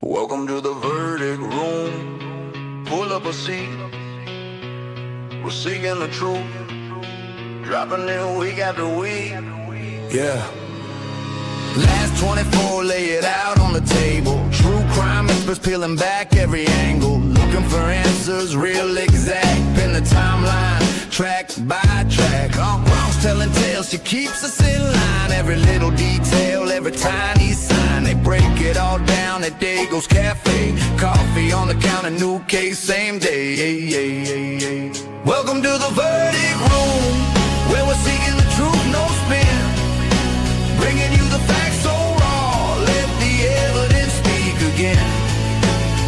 Welcome to the verdict room. Pull up a seat. We're seeking the truth. Dropping in week after week. Yeah. Last 24, lay it out on the table. True crime experts peeling back every angle. Looking for answers, real exact. Pin the timeline, track by track. On Bronx telling tales, she keeps us in line. Every little detail, every tiny sign. They break it all down at Dago's Cafe. Coffee on the counter, new case, same day. Welcome to the verdict room, where we're seeking the truth, no spin. Bringing you the facts so raw, let the evidence speak again.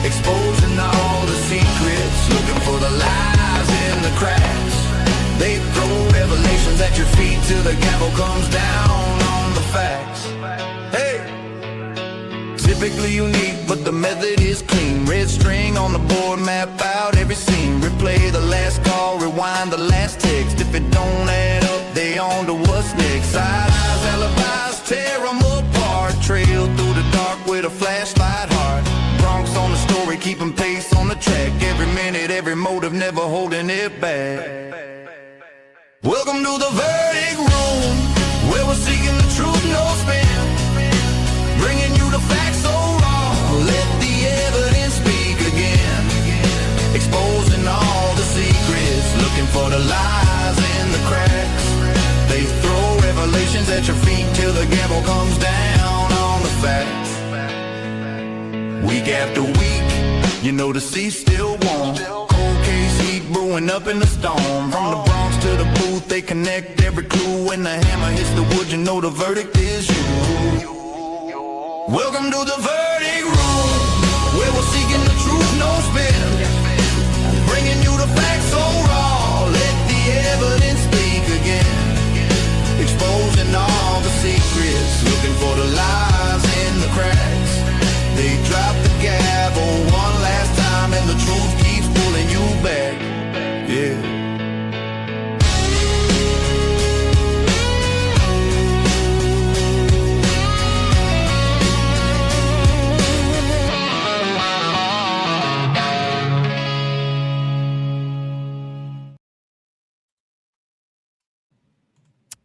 Exposing all the secrets, looking for the lies in the cracks. They throw revelations at your feet till the gavel comes down on the facts. Hey! Typically unique, but the method is clean. Red string on the board, map out every scene. Replay the last call, rewind the last text. If it don't add up, they on to what's next. Side eyes, alibis, tear them apart. Trail through the dark with a flashlight heart. Bronx on the story, keeping pace on the track. Every minute, every motive, never holding it back. Welcome to the verdict room, where we're seeking the truth, no spin. Bringing you the facts so raw, let the evidence speak again. Exposing all the secrets, looking for the lies in the cracks. They throw revelations at your feet till the gavel comes down on the facts. Week after week, you know the sea's still warm. Cold case heat brewing up in the storm. From the Bronx to the booth, they connect every clue. When the hammer hits the wood, you know the verdict is you. Welcome to the verdict room, where we're seeking the truth, no spin. Bringing you the facts so raw, let the evidence speak again. Exposing all the secrets, looking for the lies in the cracks. They drop the gavel one last time and the truth keeps pulling you back. Yeah.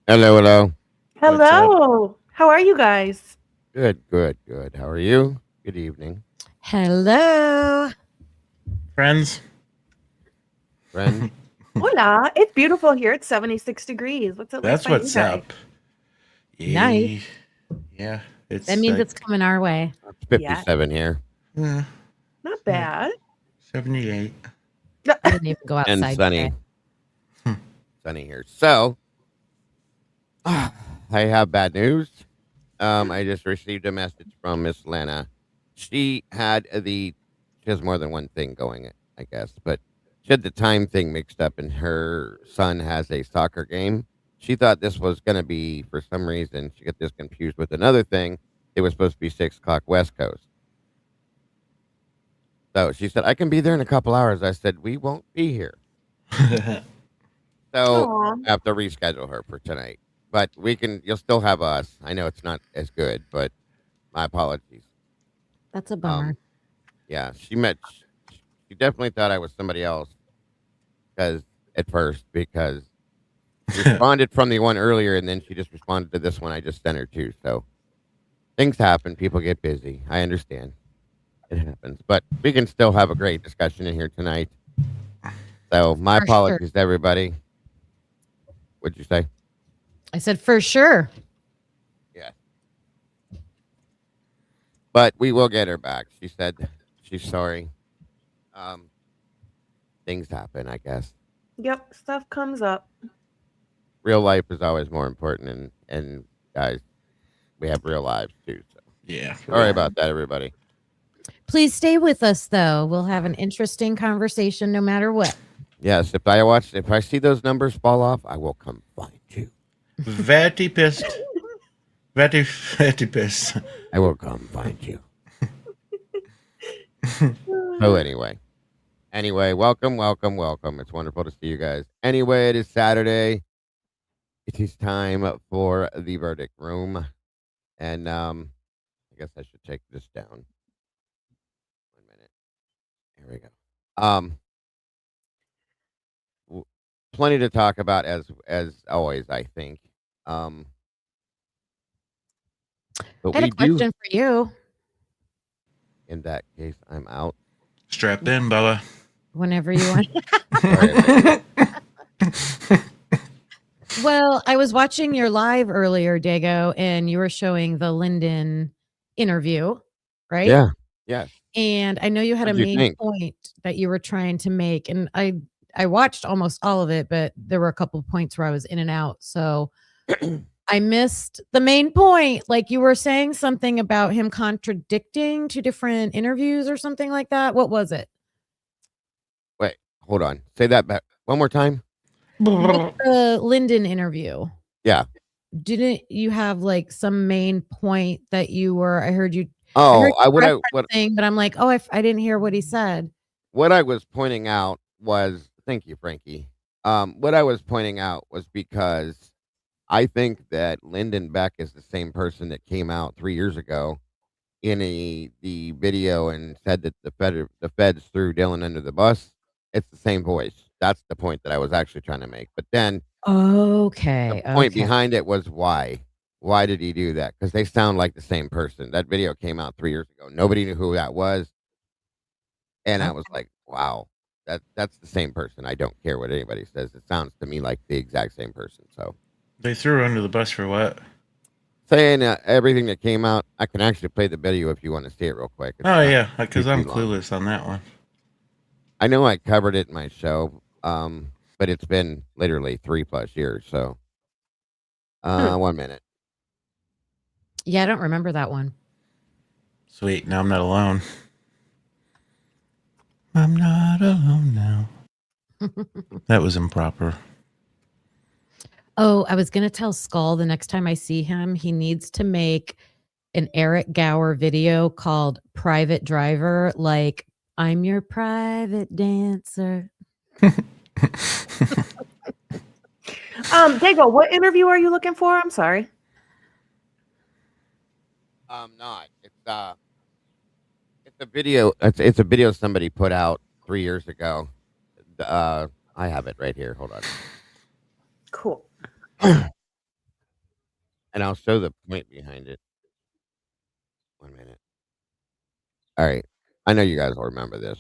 Hello, hello. Hello. How are you guys? Good. How are you? Good evening, Hello. Friends. friend. Hola. It's beautiful here. It's 76 degrees. What's it like? That's by you what's guys? up. Nice. Yeah. It's That means like, it's coming our way. It's 57 here Not bad. 78. I didn't even go outside. and sunny. today. Sunny here. So, I have bad news. I just received a message from Miss Lana. She has more than one thing going, I guess, but she had the time thing mixed up, and her son has a soccer game. She thought this was going to be, for some reason, she got this confused with another thing. It was supposed to be 6 o'clock West Coast. So she said, I can be there in a couple hours. I said, we won't be here. So Aw. I have to reschedule her for tonight. But you'll still have us. I know it's not as good, but my apologies. That's a bummer. Yeah, she definitely thought I was somebody else because she responded from the one earlier, and then she just responded to this one I just sent her to. So things happen. People get busy. I understand. It happens. But we can still have a great discussion in here tonight. So my For sure. apologies to everybody. What'd you say? I said for sure. Yeah. But we will get her back. She said she's sorry. Things happen, I guess. Yep. Stuff comes up. Real life is always more important, and guys, we have real lives too. So Yeah. sorry about that, everybody. Please stay with us, though. We'll have an interesting conversation no matter what. Yes, if I see those numbers fall off, I will come find you. Very pissed. Very pissed. I will come find you. So anyway, welcome. It's wonderful to see you guys. Anyway, it is Saturday. It is time for the verdict room, and I guess I should take this down. Here we go. Plenty to talk about as always, I think. But I had a we do. question for you. In that case, I'm out. Strap in, Bella. Whenever you want. Sorry, Well, I was watching your live earlier, Dago, and you were showing the Lyndon interview, right? yeah. Yes. And I know you had What'd a you main think? point that you were trying to make, and I watched almost all of it, but there were a couple of points where I was in and out, so I missed the main point. Like you were saying something about him contradicting two different interviews or something like that. What was it? Wait, hold on. Say that back one more time. With the Lyndon interview. Yeah. Didn't you have like some main point that you were? I heard you. Oh, Thing, but I'm like, oh, I didn't hear what he said. What I was pointing out was, thank you, Frankie. What I was pointing out was because I think that Lyndon Beck is the same person that came out 3 years ago in the video and said that the feds threw Dylan under the bus. It's the same voice. That's the point that I was actually trying to make. But then Okay. the point behind it was why. Why did he do that? Because they sound like the same person. That video came out 3 years ago. Nobody knew who that was. And I was like, wow, that's the same person. I don't care what anybody says. It sounds to me like the exact same person. So They threw her under the bus for what? saying everything that came out, I can actually play the video if you want to see it real quick. It's Oh, not yeah, because too I'm long. clueless on that one. I know I covered it in my show, but it's been literally 3+ years. So 1 minute. Yeah, I don't remember that one. Sweet, now I'm not alone. I'm not alone now. That was improper. Oh, I was going to tell Skull the next time I see him, he needs to make an Eric Gower video called Private Driver, like, I'm your private dancer. Dago, what interview are you looking for? I'm sorry. Not. It's a video. It's a video somebody put out 3 years ago. I have it right here. Hold on. Cool. And I'll show the point behind it. 1 minute. All right. I know you guys will remember this.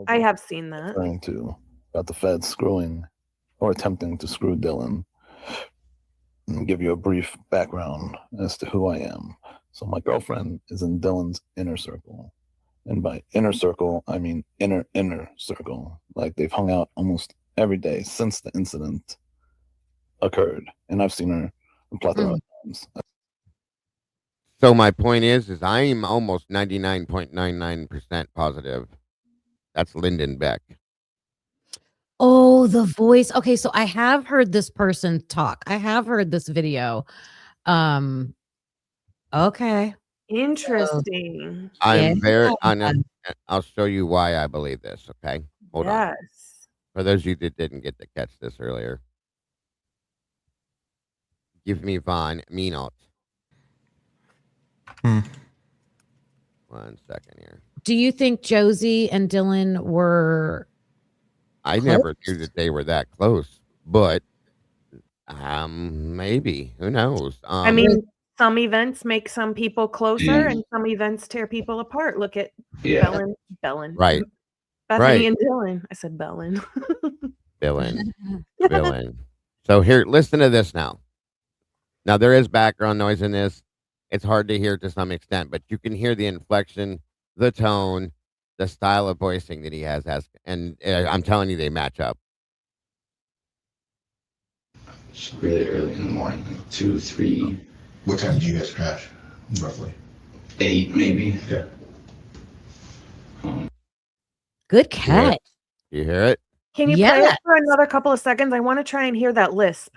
I have seen that. Referring to about the feds screwing or attempting to screw Dylan. And give you a brief background as to who I am. So my girlfriend is in Dylan's inner circle. And by inner circle, I mean inner circle. Like they've hung out almost every day since the incident occurred. And I've seen her a plethora of times. So my point is I'm almost 99.99% positive. That's Lyndon Beck. Oh, the voice. Okay, so I have heard this person talk. I have heard this video. Okay. Interesting. I'm very Yeah. I'll show you why I believe this, okay? Hold on. Yes. For those of you that didn't get to catch this earlier. Give me Von Minot. 1 second here. Do you think Josie and Dylan were I never knew that they were that close, but maybe. Who knows? I mean, some events make some people closer and some events tear people apart. Look at Bellin. Right. Bethany and Dylan. I said Bellin. Billin. So here, listen to this now. Now there is background noise in this. It's hard to hear to some extent, but you can hear the inflection, the tone, the style of voicing that he has, and I'm telling you, they match up. It's really early in the morning, like 2, 3. What time did you guys crash, roughly? 8 maybe. Yeah. good catch? You hear it? Can you play it for another couple of seconds? I want to try and hear that lisp.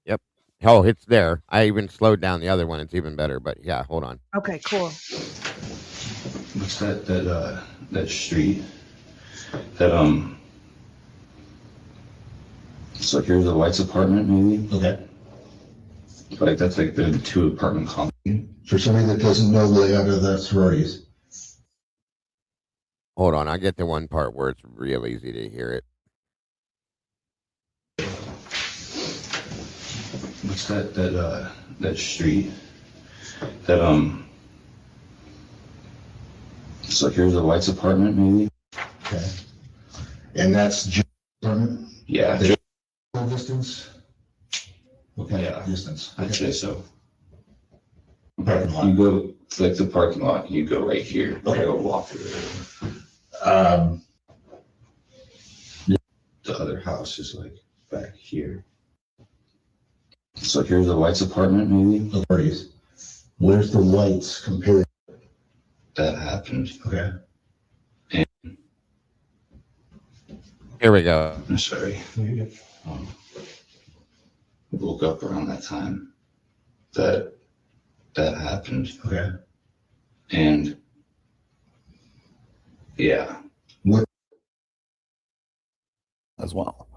Yep. Oh, it's there. I even slowed down the other one. It's even better, but yeah, hold on. Okay, cool. What's that street? So here's the White's apartment, maybe. Okay. Like that's like the 2 apartment complex. For somebody that doesn't know the layout of the sororities. Hold on, I get to one part where it's real easy to hear it. What's that street? So here's the White's apartment, maybe. Okay. And that's just apartment? Yeah. The distance? Okay, Yeah. distance. I'd say so. Parking lot. You go like the parking lot. You go right here. Okay. Go walk through. The other house is like back here. So here's the White's apartment, maybe. Sororities. Where's the Whites compared? That happened. Okay. Here we go. I'm sorry. Woke up around that time. That happened. Okay. And yeah. as well.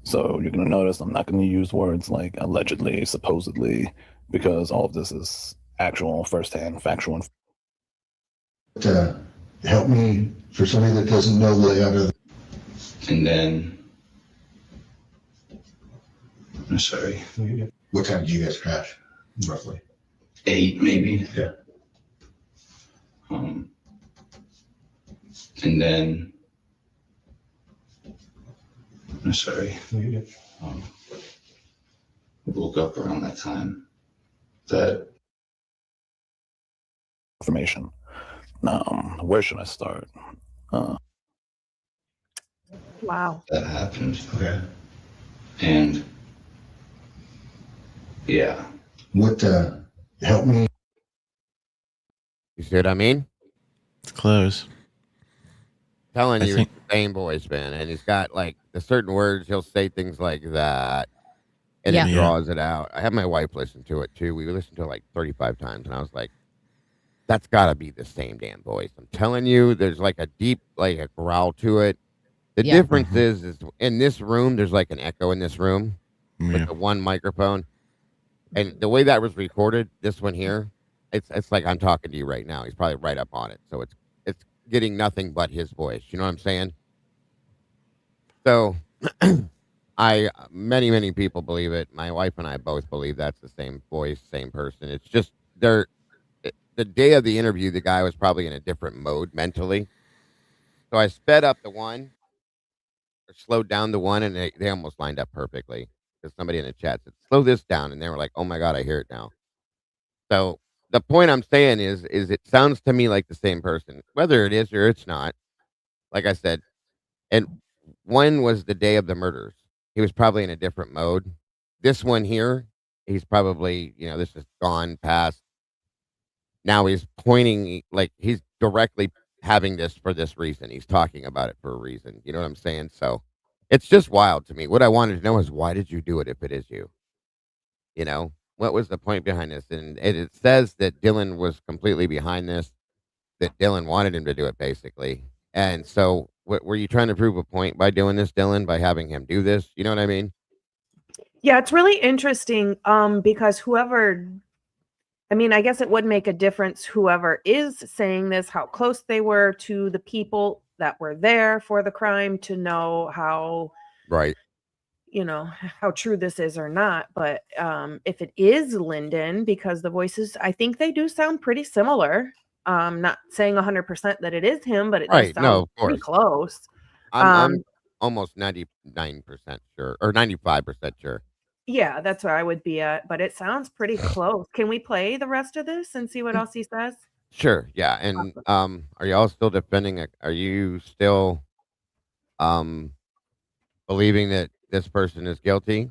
So you're going to notice I'm not going to use words like allegedly, supposedly, because all of this is actual, firsthand, factual. Help me, for somebody that doesn't know the layout of. And then I'm sorry. What time did you guys crash, roughly? 8 maybe. Yeah. And then I'm sorry. Woke up around that time. That Information. Where should I start? Wow. that happened. Okay. And yeah. Help me. You see what I mean? It's close. Telling I you, think- it's the same voice, man. And he's got like the certain words. He'll say things like that, and Yeah. it Yeah. draws it out. I had my wife listen to it too. We listened to it like 35 times, and I was like, "That's got to be the same damn voice." I'm telling you, there's like a deep, like a growl to it. The Yeah. difference is in this room, there's like an echo in this room with Yeah. the one microphone, and the way that was recorded, this one here, it's like I'm talking to you right now. He's probably right up on it, so it's getting nothing but his voice. You know what I'm saying? So, many people believe it. My wife and I both believe that's the same voice, same person. It's just the day of the interview, the guy was probably in a different mode mentally. So I sped up the one, or slowed down the one, and they almost lined up perfectly. Because somebody in the chat said, "Slow this down," and they were like, "Oh my god, I hear it now." So the point I'm saying is it sounds to me like the same person, whether it is or it's not. Like I said, and one was the day of the murders. He was probably in a different mode. This one here, he's probably, this is gone past. Now he's pointing, like he's directly having this for this reason. He's talking about it for a reason. You know what I'm saying? So it's just wild to me. What I wanted to know is, why did you do it if it is you? What was the point behind this? And it says that Dylan was completely behind this, that Dylan wanted him to do it, basically. And so, were you trying to prove a point by doing this, Dylan, by having him do this? You know what I mean? Yeah, it's really interesting because I guess it would make a difference whoever is saying this, how close they were to the people that were there for the crime, to know how, Right. how true this is or not. But if it is Lyndon, because the voices, I think they do sound pretty similar. Not saying 100% that it is him, but it does Right. No, sound of pretty course. close. I'm almost 99% sure, or 95% sure. Yeah, that's where I would be at, but it sounds pretty close. Can we play the rest of this and see what else he says? Sure. Yeah. And are y'all still defending it? Are you still believing that this person is guilty?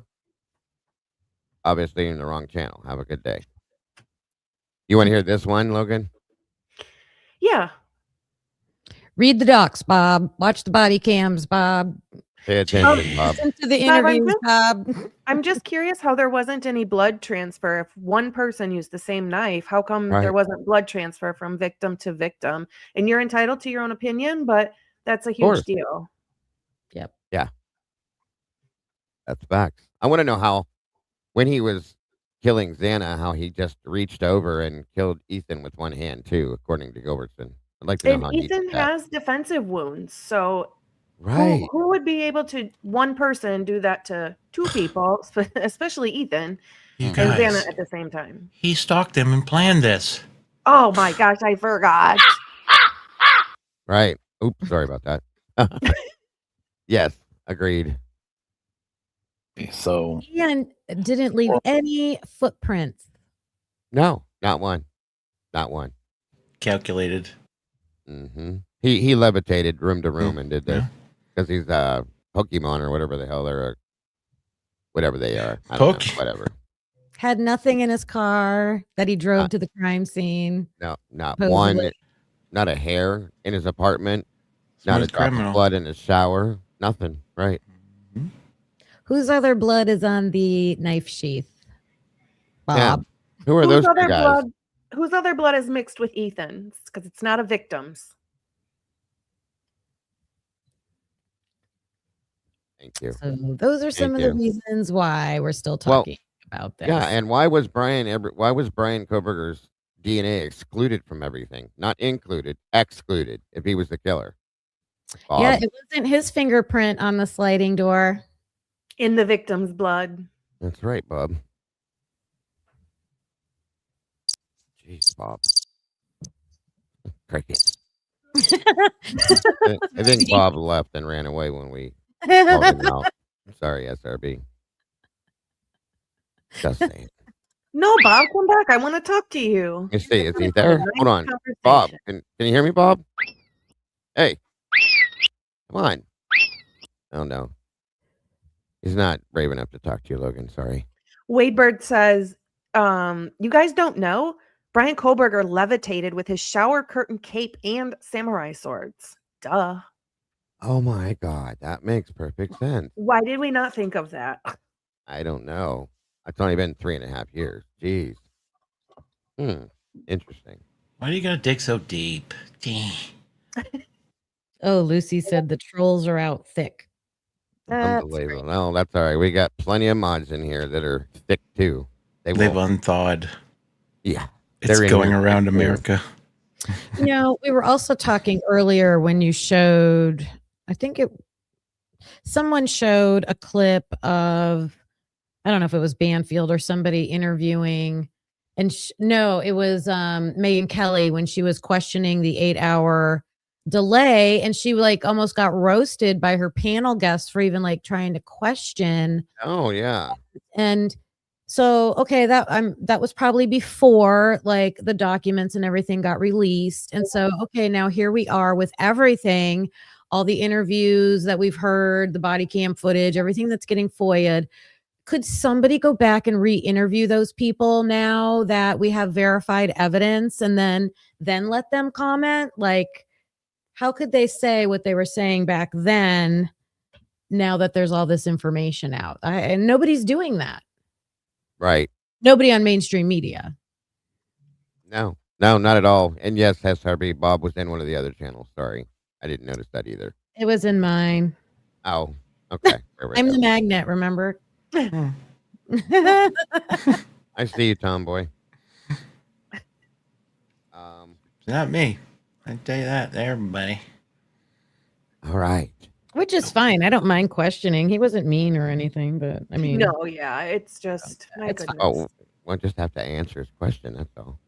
Obviously in the wrong channel. Have a good day. You want to hear this one, Logan? Yeah. Read the docs, Bob. Watch the body cams, Bob. Pay attention, Bob. Listen to the Bob, interviews, Bob. I'm just curious how there wasn't any blood transfer. If one person used the same knife, how come there Right. wasn't blood transfer from victim to victim? And you're entitled to your own opinion, but that's a course. huge deal. Yep. Yeah. That's facts. I want to know how, when he was killing Xana, how he just reached over and killed Ethan with one hand too, according to Gilbertson. I'd like to know And how he Ethan did that. has defensive wounds, so Right. who would be able to one person do that to two people, especially Ethan You and guys, Xana at the same time? he stalked them and planned this. Oh my gosh, I forgot. Right. Oops, sorry about that. Yes, agreed. So And didn't leave any footprints. No, not one. Not one. Calculated. Mm-hmm. He levitated room to room and did this Yeah. because he's a Pokemon or whatever the hell they're, whatever they are. I don't know, whatever. Had nothing in his car that he drove to the crime scene. No, not supposedly. one. Not a hair in his apartment. Not Smooth a drop criminal. of blood in his shower. Nothing. Right. Whose other blood is on the knife sheath? Yeah. Bob. Who are those two guys? Whose other blood is mixed with Ethan's? Because it's not a victim's. Thank you. So those are some Thank of the you. reasons why we're still talking about this. Yeah, and why was Brian Koberger's DNA excluded from everything? Not included, excluded. If he was the killer. Bob. Yeah, it wasn't his fingerprint on the sliding door. In the victim's blood. That's right, Bob. Jeez, Bob. Crickets. I think Bob left and ran away when we called him out. Sorry, SRB. Just saying. No, Bob, come back. I want to talk to you. Let me see. Is he there? Hold on. Bob, can you hear me, Bob? Hey. Come on. Oh, no. He's not brave enough to talk to you, Logan. Sorry. Wadebird says, you guys don't know? Brian Koberger levitated with his shower curtain cape and samurai swords. Duh. Oh, my God. That makes perfect sense. Why did we not think of that? I don't know. It's only been 3.5 years. Jeez. Interesting. Why do you gotta dig so deep? Dang. Oh, Lucy said the trolls are out thick. Unbelievable. No, that's all right. We got plenty of mods in here that are thick too. They've will. unthawed. Yeah. It's They're in going here around thick, too. America. You know, we were also talking earlier when you showed, someone showed a clip of, I don't know if it was Banfield or somebody interviewing, and no, it was Megyn Kelly when she was questioning the 8-hour delay, and she like almost got roasted by her panel guests for even like trying to question. Oh, yeah. And so, okay, that was probably before like the documents and everything got released. And so, okay, now here we are with everything, all the interviews that we've heard, the body cam footage, everything that's getting FOIA'd. Could somebody go back and re-interview those people now that we have verified evidence and then let them comment? Like, how could they say what they were saying back then now that there's all this information out? And nobody's doing that. Right. Nobody on mainstream media. No, not at all. And yes, SRB, Bob was in one of the other channels. Sorry. I didn't notice that either. It was in mine. Oh, okay. I'm the magnet, remember? I see you, Tomboy. It's not me. I tell you that, everybody. All right. Which is fine. I don't mind questioning. He wasn't mean or anything, but I mean, No, yeah, it's just my it's goodness. Oh, we'll just have to answer his question. That's all.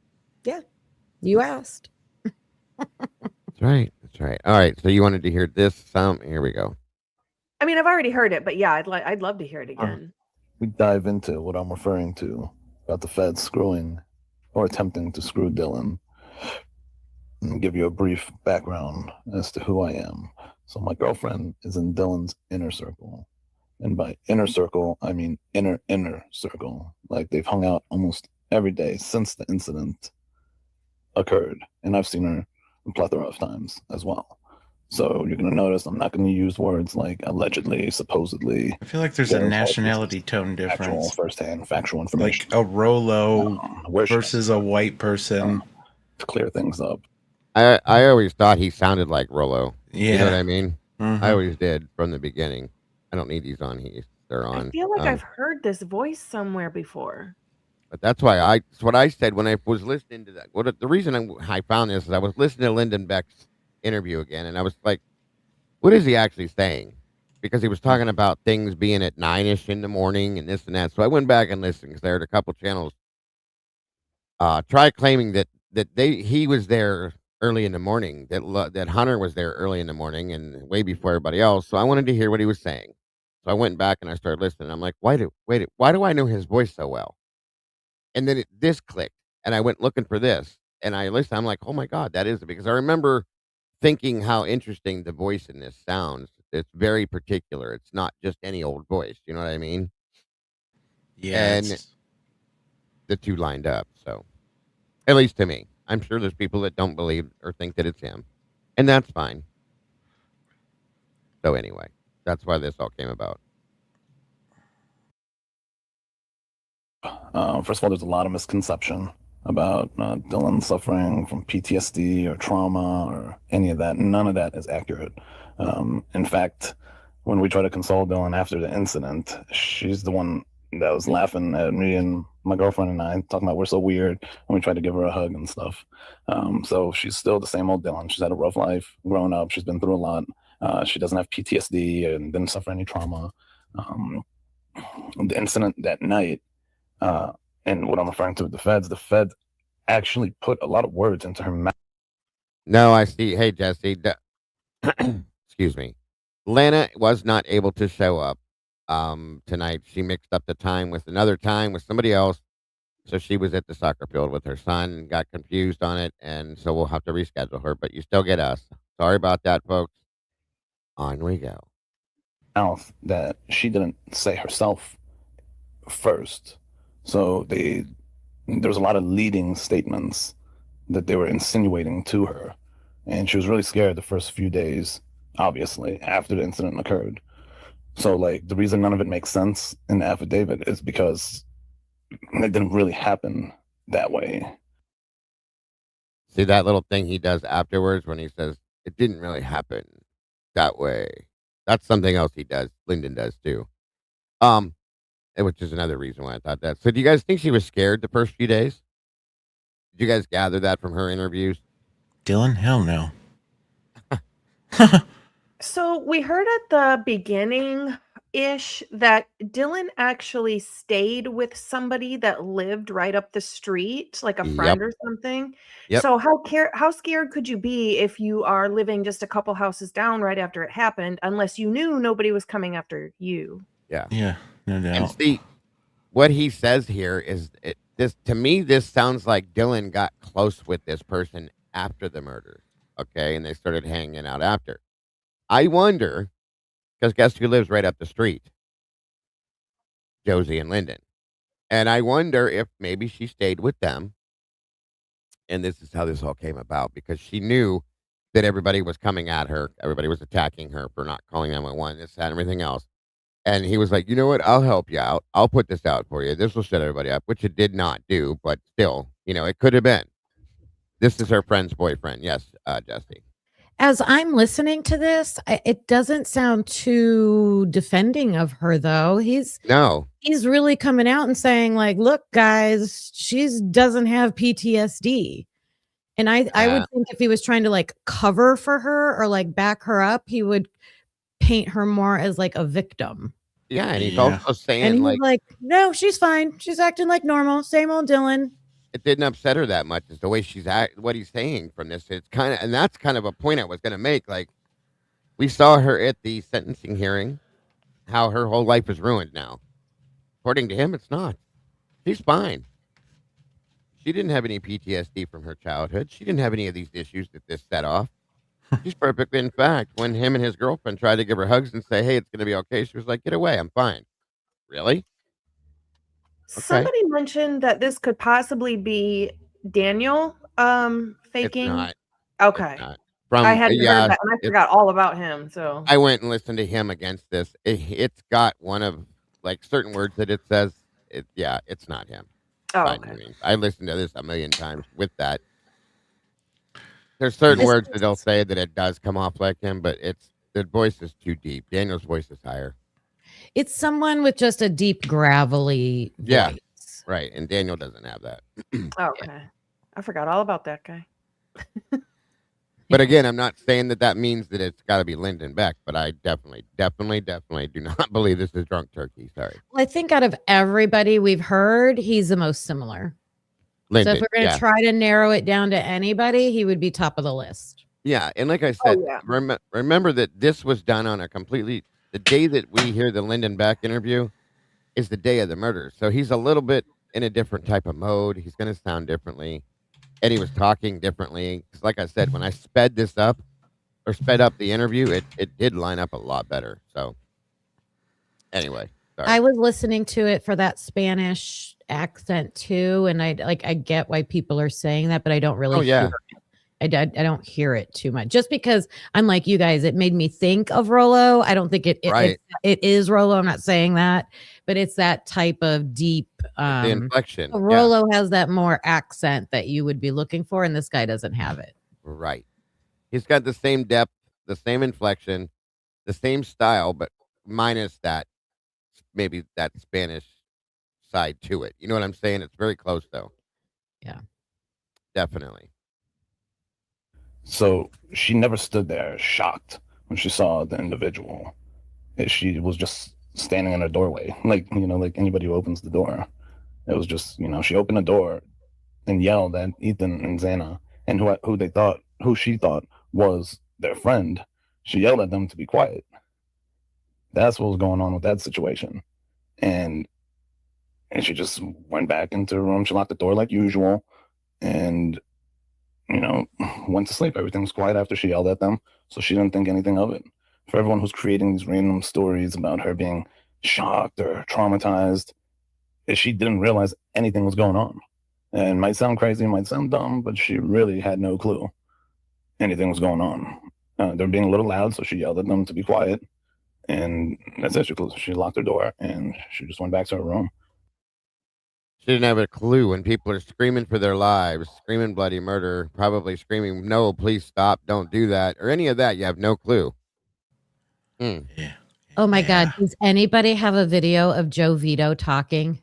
you asked. That's right. That's right. All right. So you wanted to hear this? Here we go. I mean, I've already heard it, but yeah, I'd love to hear it again. we dive into what I'm referring to about the Fed screwing or attempting to screw Dylan and give you a brief background as to who I am. So my girlfriend is in Dylan's inner circle. And by inner circle, I mean inner circle. Like they've hung out almost every day since the incident occurred. And I've seen her a plethora of times as well. So you're going to notice I'm not going to use words like allegedly, supposedly. I feel like there's a nationality tone difference. Actual firsthand factual information. Like a Rolo versus a white person. To clear things up. I always thought he sounded like Rollo. Yeah. You know what I mean? Mm-hmm. I always did from the beginning. I don't need these on. They're on. I feel like I've heard this voice somewhere before. But that's what I said when I was listening to that. The reason I found this is I was listening to Lyndon Beck's interview again, and I was like, what is he actually saying? Because he was talking about things being at 9-ish in the morning and this and that. So I went back and listened because there had a couple channels try claiming that he was there early in the morning, that Hunter was there early in the morning and way before everybody else. So I wanted to hear what he was saying. So I went back and I started listening. I'm like, why do I know his voice so well? And then this clicked, and I went looking for this, and I listened. I'm like, oh my god, that is it, because I remember thinking how interesting the voice in this sounds. It's very particular. It's not just any old voice. You know what I mean? Yeah. And the two lined up. So, at least to me, I'm sure there's people that don't believe or think that it's him, and that's fine. So anyway, that's why this all came about. First of all, there's a lot of misconception about Dylan suffering from PTSD or trauma or any of that. None of that is accurate. In fact, when we try to console Dylan after the incident, she's the one that was laughing at me and my girlfriend and I, talking about we're so weird when we tried to give her a hug and stuff. So she's still the same old Dylan. She's had a rough life growing up. She's been through a lot. She doesn't have PTSD and didn't suffer any trauma. The incident that night, and what I'm referring to with the feds actually put a lot of words into her mouth. No, I see. Hey, Jesse. Excuse me. Lana was not able to show up tonight. She mixed up the time with another time with somebody else. So she was at the soccer field with her son and got confused on it. And so we'll have to reschedule her. But you still get us. Sorry about that, folks. On we go. Mouth that she didn't say herself first. So there was a lot of leading statements that they were insinuating to her. And she was really scared the first few days, obviously, after the incident occurred. So, like, the reason none of it makes sense in the affidavit is because it didn't really happen that way. See that little thing he does afterwards when he says, it didn't really happen that way. That's something else he does. Lyndon does too. Which is another reason why I thought that. So do you guys think she was scared the first few days? Did you guys gather that from her interviews? Dylan? Hell no. So we heard at the beginning-ish that Dylan actually stayed with somebody that lived right up the street, like a friend Yep. or something. Yep. So how scared could you be if you are living just a couple houses down right after it happened, unless you knew nobody was coming after you? Yeah. Yeah, no And doubt. see, what he says here is this to me. This sounds like Dylan got close with this person after the murder. Okay, and they started hanging out after. I wonder, because guess who lives right up the street? Josie and Lyndon. And I wonder if maybe she stayed with them. And this is how this all came about, because she knew that everybody was coming at her. Everybody was attacking her for not calling 911, this, that, and everything else. And he was like, you know what? I'll help you out. I'll put this out for you. This will shut everybody up, which it did not do. But still, it could have been. This is her friend's boyfriend. Yes, Jesse. As I'm listening to this, it doesn't sound too defending of her, though. He's really coming out and saying, like, look, guys, she doesn't have PTSD. And I would think if he was trying to, like, cover for her or, like, back her up, he would paint her more as, like, a victim. Yeah, and he's also saying, and he's like, no, she's fine. She's acting like normal. Same old Dylan. It didn't upset her that much. Is the way what he's saying from this. It's kind of, and that's kind of a point I was going to make. Like, we saw her at the sentencing hearing, how her whole life is ruined now. According to him, it's not. She's fine. She didn't have any PTSD from her childhood. She didn't have any of these issues that this set off. She's perfectly, in fact, when him and his girlfriend tried to give her hugs and say, hey, it's going to be okay, she was like, get away, I'm fine. Really? Okay. Somebody mentioned that this could possibly be Daniel faking. It's not. Okay. It's not. I hadn't heard that, and I forgot all about him. So I went and listened to him against this. It's got one of, like, certain words that it says, it's not him. Oh, okay. I listened to this a million times with that. There's certain words that they'll say that it does come off like him, but the voice is too deep. Daniel's voice is higher. It's someone with just a deep, gravelly voice. Yeah, Right, and Daniel doesn't have that. Okay. I forgot all about that guy. But again, I'm not saying that means that it's got to be Lyndon Beck, but I definitely do not believe this is Drunk Turkey. Sorry. Well, I think out of everybody we've heard, he's the most similar. Lyndon, So if we're going to try to narrow it down to anybody, he would be top of the list. Yeah, and like I said, yeah. remember that this was done on a completely the day that we hear the Lyndon Beck interview is the day of the murder. So he's a little bit in a different type of mode. He's going to sound differently. And he was talking differently. 'Cause like I said, when I sped up the interview, it did line up a lot better. So anyway, sorry. I was listening to it for that Spanish accent too, and I get why people are saying that, but I don't really hear it. I don't hear it too much. Just because I'm like you guys, it made me think of Rollo. I don't think it is Rollo. I'm not saying that, but it's that type of deep the inflection. Rollo has that more accent that you would be looking for, and this guy doesn't have it. Right. He's got the same depth, the same inflection, the same style, but minus that maybe that Spanish side to it. You know what I'm saying? It's very close though. Yeah. Definitely. So she never stood there shocked when she saw the individual. She was just standing in a doorway, like anybody who opens the door. It was just, she opened the door and yelled at Ethan and Xana, and who she thought was their friend. She yelled at them to be quiet. That's what was going on with that situation. And she just went back into her room. She locked the door like usual and, went to sleep. Everything was quiet after she yelled at them. So she didn't think anything of it. For everyone who's creating these random stories about her being shocked or traumatized, she didn't realize anything was going on. And it might sound crazy, it might sound dumb, but she really had no clue anything was going on. They were being a little loud, so she yelled at them to be quiet. And that's it. She locked her door and she just went back to her room. She didn't have a clue when people are screaming for their lives, screaming bloody murder, probably screaming, no, please stop, don't do that, or any of that. You have no clue. Yeah. Oh my God. Does anybody have a video of Joe Vito talking?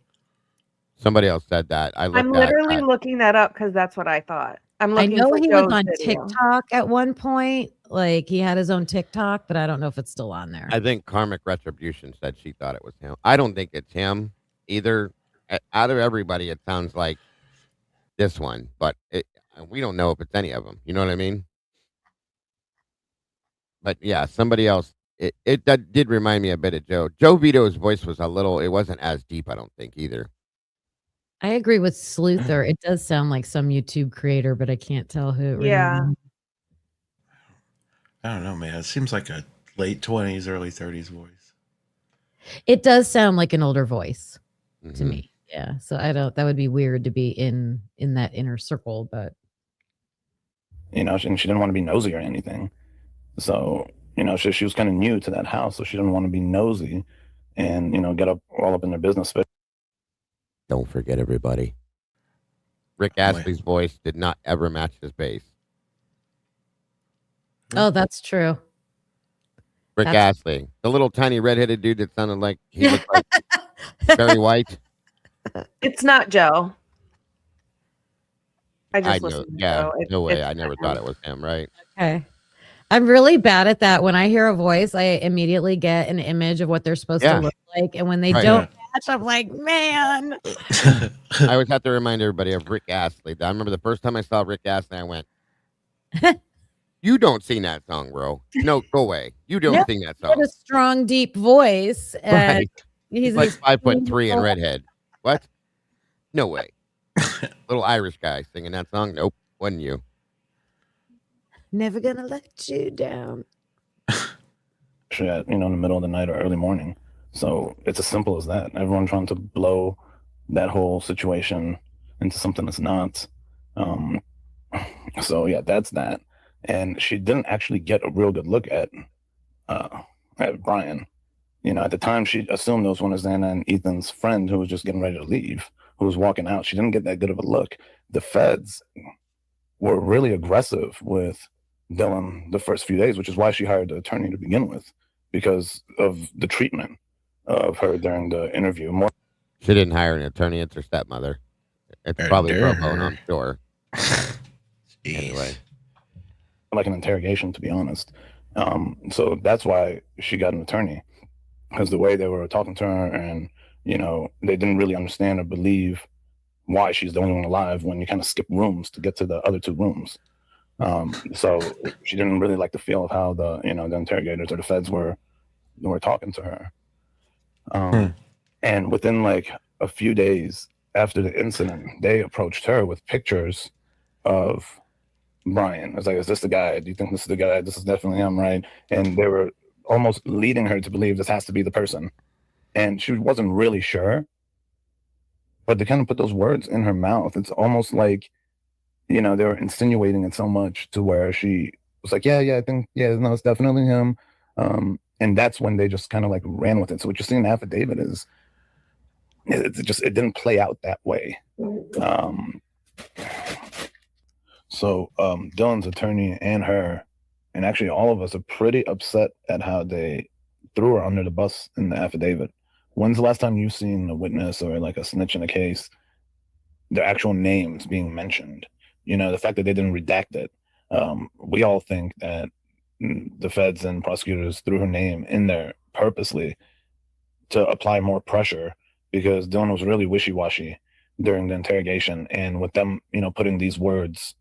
Somebody else said that. I'm literally looking that up because that's what I thought. I know he was on TikTok at one point. Like he had his own TikTok, but I don't know if it's still on there. I think Karmic Retribution said she thought it was him. I don't think it's him either. Out of everybody, it sounds like this one, but we don't know if it's any of them. You know what I mean? But yeah, somebody else. That did remind me a bit of Joe. Joe Vito's voice was it wasn't as deep, I don't think either. I agree with Sleuther. It does sound like some YouTube creator, but I can't tell who it really is. I don't know, man. It seems like a late 20s, early 30s voice. It does sound like an older voice to me. Yeah. So that would be weird to be in that inner circle, but she didn't want to be nosy or anything. So, she was kind of new to that house, so she didn't want to be nosy and, get all up in their business. Don't forget, everybody. Rick Astley's voice did not ever match his bass. Oh, that's true. Rick Astley, the little tiny redheaded dude that sounded like he looked like Barry White. It's not Joe. I know. listened to Yeah, Joe. no way. I never thought it was him, right? Okay. I'm really bad at that. When I hear a voice, I immediately get an image of what they're supposed to look like. And when they don't match, I'm like, man. I always have to remind everybody of Rick Astley. I remember the first time I saw Rick Astley, I went, you don't sing that song, bro. No, go away. You don't sing that song. He had a strong, deep voice. Right. He's like 5'3" and redhead. What? No way. Little Irish guy singing that song. Nope, wasn't you. Never gonna let you down. In the middle of the night or early morning. So it's as simple as that. Everyone trying to blow that whole situation into something that's not. So yeah, that's that. And she didn't actually get a real good look at Brian. At the time, she assumed it was one of Xana and Ethan's friend who was just getting ready to leave, who was walking out. She didn't get that good of a look. The feds were really aggressive with Dylan the first few days, which is why she hired the attorney to begin with, because of the treatment of her during the interview. She didn't hire an attorney. It's her stepmother. It's probably pro bono, I'm sure. Anyway. Like an interrogation, to be honest. So that's why she got an attorney, because the way they were talking to her, and they didn't really understand or believe why she's the only one alive when you kind of skip rooms to get to the other two rooms. So she didn't really like the feel of how the interrogators or the feds were talking to her. And within like a few days after the incident, they approached her with pictures of Brian. It's like, is this the guy? Do you think this is the guy? This is definitely him, right? And they were almost leading her to believe this has to be the person. And she wasn't really sure, but they kind of put those words in her mouth. It's almost like, they were insinuating it so much to where she was like, yeah, I think, yeah, no, it's definitely him. And that's when they just kind of like ran with it. So what you see in the affidavit is, it didn't play out that way. So Dylan's attorney and her, and actually all of us, are pretty upset at how they threw her under the bus in the affidavit. When's the last time you've seen a witness or like a snitch in a case, their actual names being mentioned? The fact that they didn't redact it. We all think that the feds and prosecutors threw her name in there purposely to apply more pressure, because Dylan was really wishy-washy during the interrogation. And with them, putting these words,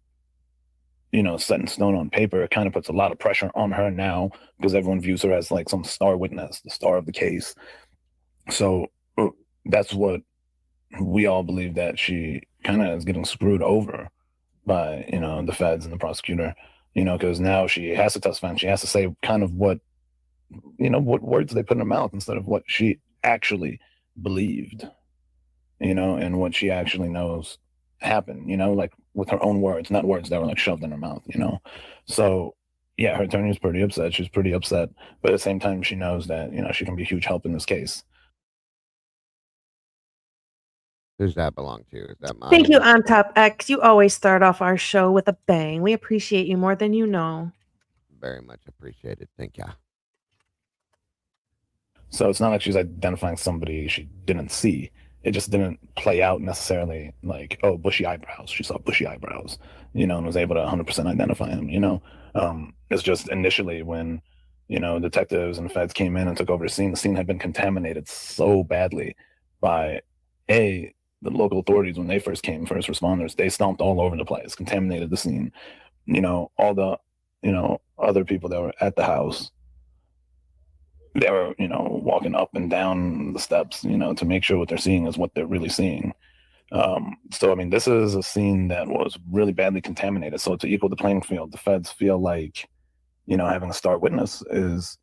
set in stone on paper, it kind of puts a lot of pressure on her now, because everyone views her as like some star witness, the star of the case. So that's what we all believe, that she kind of is getting screwed over by, the feds and the prosecutor, because now she has to testify and she has to say kind of what words they put in her mouth instead of what she actually believed, and what she actually knows happened, like with her own words, not words that were like shoved in her mouth, So yeah, her attorney is pretty upset. She's pretty upset, but at the same time, she knows that, she can be a huge help in this case. Who's that belong to? Is that mine? Thank you, On Top X. You always start off our show with a bang. We appreciate you more than you know. Very much appreciated. Thank you. So it's not like she's identifying somebody she didn't see. It just didn't play out necessarily like, oh, bushy eyebrows. She saw bushy eyebrows, and was able to 100% identify him, It's just initially when, detectives and feds came in and took over the scene had been contaminated so badly by the local authorities. When they first came, first responders, they stomped all over the place, contaminated the scene. All the, other people that were at the house, they were, walking up and down the steps, to make sure what they're seeing is what they're really seeing. So, I mean, this is a scene that was really badly contaminated. So to equal the playing field, the feds feel like, having a star witness is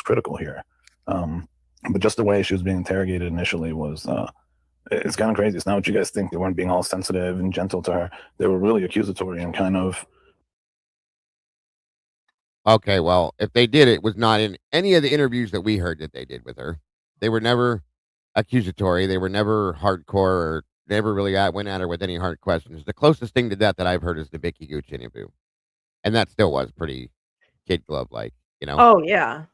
critical here. But just the way she was being interrogated initially was, it's kind of crazy. It's not what you guys think. They weren't being all sensitive and gentle to her. They were really accusatory and kind of. Okay, well, if they did, it was not in any of the interviews that we heard that they did with her. They were never accusatory. They were never hardcore, or never really went at her with any hard questions. The closest thing to that I've heard is the Vicky Gooch interview. And that still was pretty kid glove-like, Oh, yeah.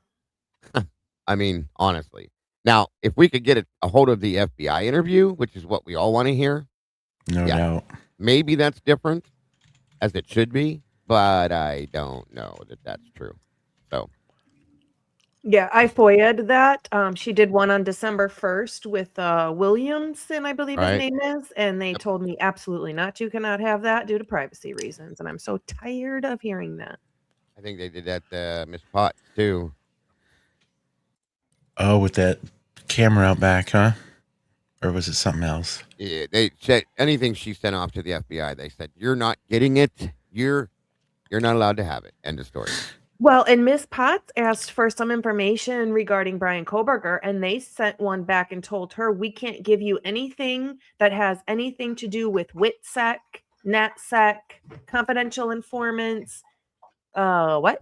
I mean, honestly. Now, if we could get a hold of the FBI interview, which is what we all want to hear. No doubt. Maybe that's different, as it should be, but I don't know that that's true. So. Yeah, I FOIA'd that. She did one on December 1st with Williamson, I believe his name is, and they told me absolutely not. You cannot have that due to privacy reasons, and I'm so tired of hearing that. I think they did that Miss Potts, too. Oh, with that camera out back, huh? Or was it something else? Yeah, they said anything she sent off to the FBI, they said, you're not getting it. You're not allowed to have it. End of story. Well, and Miss Potts asked for some information regarding Brian Koberger, and they sent one back and told her, we can't give you anything that has anything to do with WITSEC, NatSec, confidential informants. What?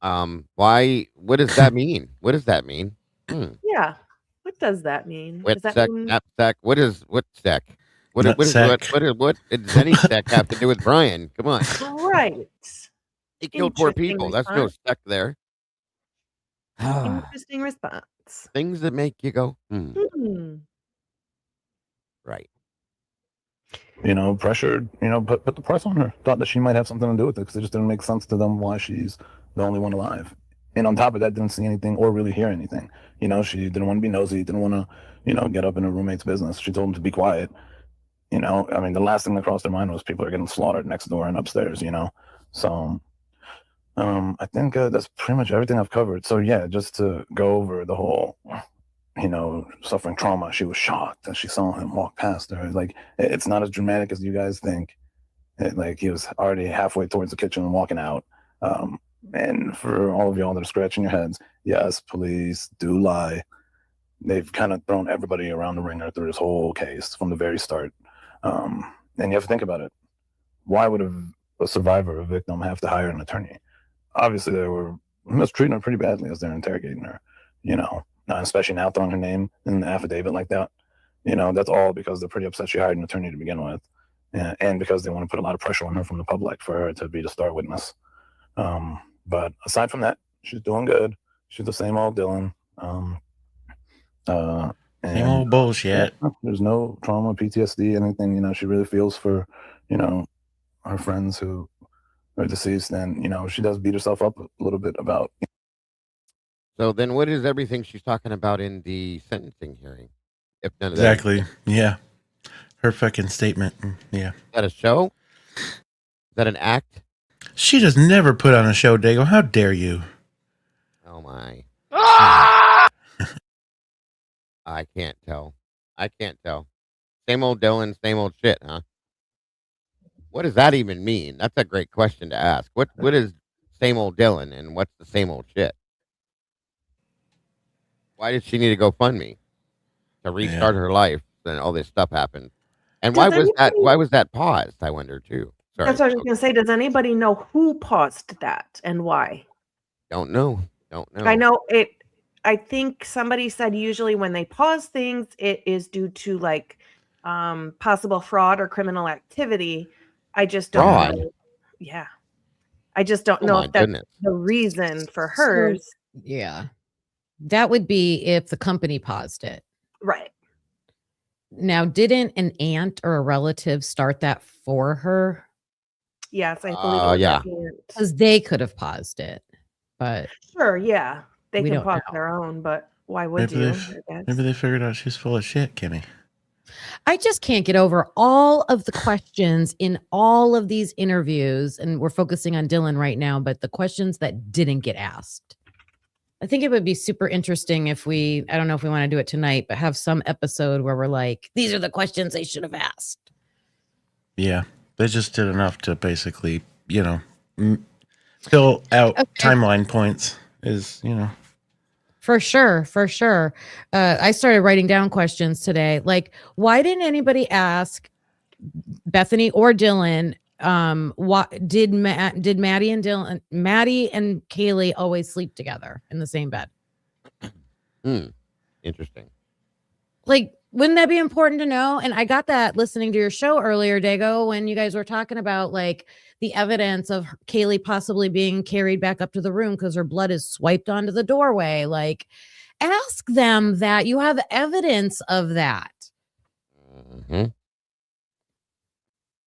Why? What does that mean? What does that mean? Yeah. What does that mean? WITSEC, NatSec. What is WITSEC? What does any sec have to do with Brian? Come on. Right. He killed 4 people. That's no sec there. Interesting response. Things that make you go, Right. Pressured, put the press on her. Thought that she might have something to do with it because it just didn't make sense to them why she's the only one alive. And on top of that, didn't see anything or really hear anything. She didn't want to be nosy, didn't want to, get up in her roommate's business. She told him to be quiet. The last thing that crossed her mind was people are getting slaughtered next door and upstairs, So I think that's pretty much everything I've covered. So yeah, just to go over the whole, suffering trauma. She was shocked and she saw him walk past her. Like, it's not as dramatic as you guys think. Like, he was already halfway towards the kitchen and walking out. And for all of y'all that are scratching your heads, yes, police do lie. They've kind of thrown everybody around the ringer through this whole case from the very start. And you have to think about it. Why would a survivor, a victim, have to hire an attorney? Obviously, they were mistreating her pretty badly as they're interrogating her, especially now throwing her name in the affidavit like that. That's all because they're pretty upset she hired an attorney to begin with. And because they want to put a lot of pressure on her from the public for her to be the star witness. But aside from that, she's doing good. She's the same old Dylan. Same old bullshit. There's no trauma, PTSD, anything. She really feels for, her friends who are deceased, and she does beat herself up a little bit about. So then, what is everything she's talking about in the sentencing hearing? If none of Exactly. Yeah. Her fucking statement. Yeah. Is that a show? Is that an act? She just never put on a show, Dago. How dare you? Oh my. I can't tell. Same old Dylan, same old shit, huh? What does that even mean? That's a great question to ask. What is same old Dylan and what's the same old shit? Why did she need to go fund me to restart her life? Then all this stuff happened. And why was that paused? I wonder too. Sorry. That's what I was going to say. Does anybody know who paused that and why? Don't know. I know it. I think somebody said usually when they pause things, it is due to like possible fraud or criminal activity. I just don't know. Yeah. I just don't know if that's the reason for hers. Yeah. That would be if the company paused it. Right. Now, didn't an aunt or a relative start that for her? Yes, I believe yeah. Because they could have paused it. But sure, yeah. They can pause their own, but why would you? Maybe they figured out she's full of shit, Kimmy. I just can't get over all of the questions in all of these interviews, and we're focusing on Dylan right now, but the questions that didn't get asked. I think it would be super interesting if I don't know if we want to do it tonight, but have some episode where we're like, these are the questions they should have asked. Yeah, they just did enough to basically, fill out timeline points For sure. I started writing down questions today. Like, why didn't anybody ask Bethany or Dylan? What did Maddie and Kaylee always sleep together in the same bed? Interesting. Like, wouldn't that be important to know? And I got that listening to your show earlier, Dago, when you guys were talking about like the evidence of Kaylee possibly being carried back up to the room because her blood is swiped onto the doorway. Like, ask them that. You have evidence of that. Mm-hmm.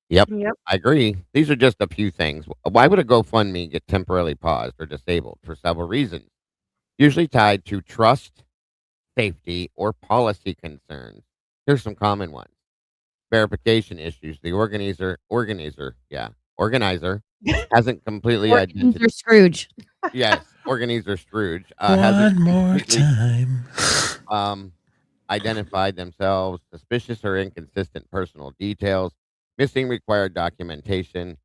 Yep, I agree. These are just a few things. Why would a GoFundMe get temporarily paused or disabled? For several reasons, usually tied to trust, safety, or policy concerns. Here's some common ones. Verification issues. The organizer hasn't completely identified. Scrooge. Yes, organizer Scrooge. One more time. Identified themselves, suspicious or inconsistent personal details, missing required documentation,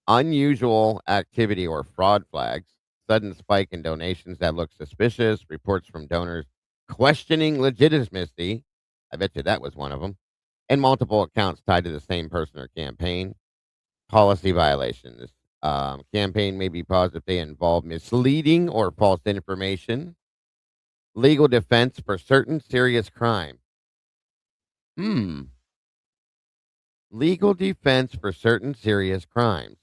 unusual activity or fraud flags, sudden spike in donations that look suspicious, reports from donors questioning legitimacy. I bet you that was one of them. And multiple accounts tied to the same person or campaign. Policy violations. Campaign may be paused if they involve misleading or false information. Legal defense for certain serious crime. Legal defense for certain serious crimes.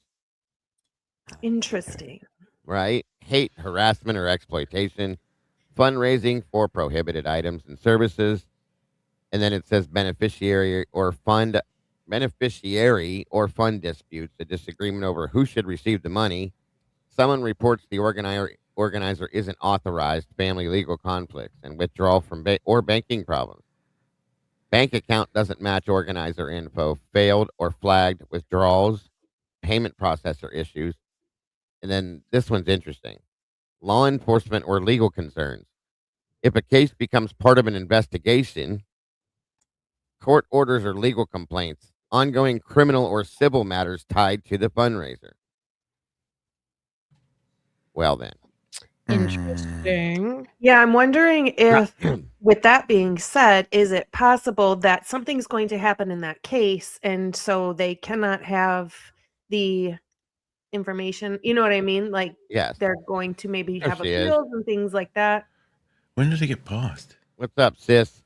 Interesting. Right? Hate, harassment, or exploitation. Fundraising for prohibited items and services. And then it says beneficiary or fund disputes, a disagreement over who should receive the money. Someone reports the organizer isn't authorized, family legal conflicts, and withdrawal from or banking problems. Bank account doesn't match organizer info, failed or flagged withdrawals, payment processor issues. And then this one's interesting. Law enforcement or legal concerns. If a case becomes part of an investigation, court orders or legal complaints, ongoing criminal or civil matters tied to the fundraiser. Well, then. Interesting. Yeah, I'm wondering if, with that being said, is it possible that something's going to happen in that case and so they cannot have the information? You know what I mean? Like Yes. they're going to maybe There have she is. appeals and things like that. When did it get paused? What's up, sis?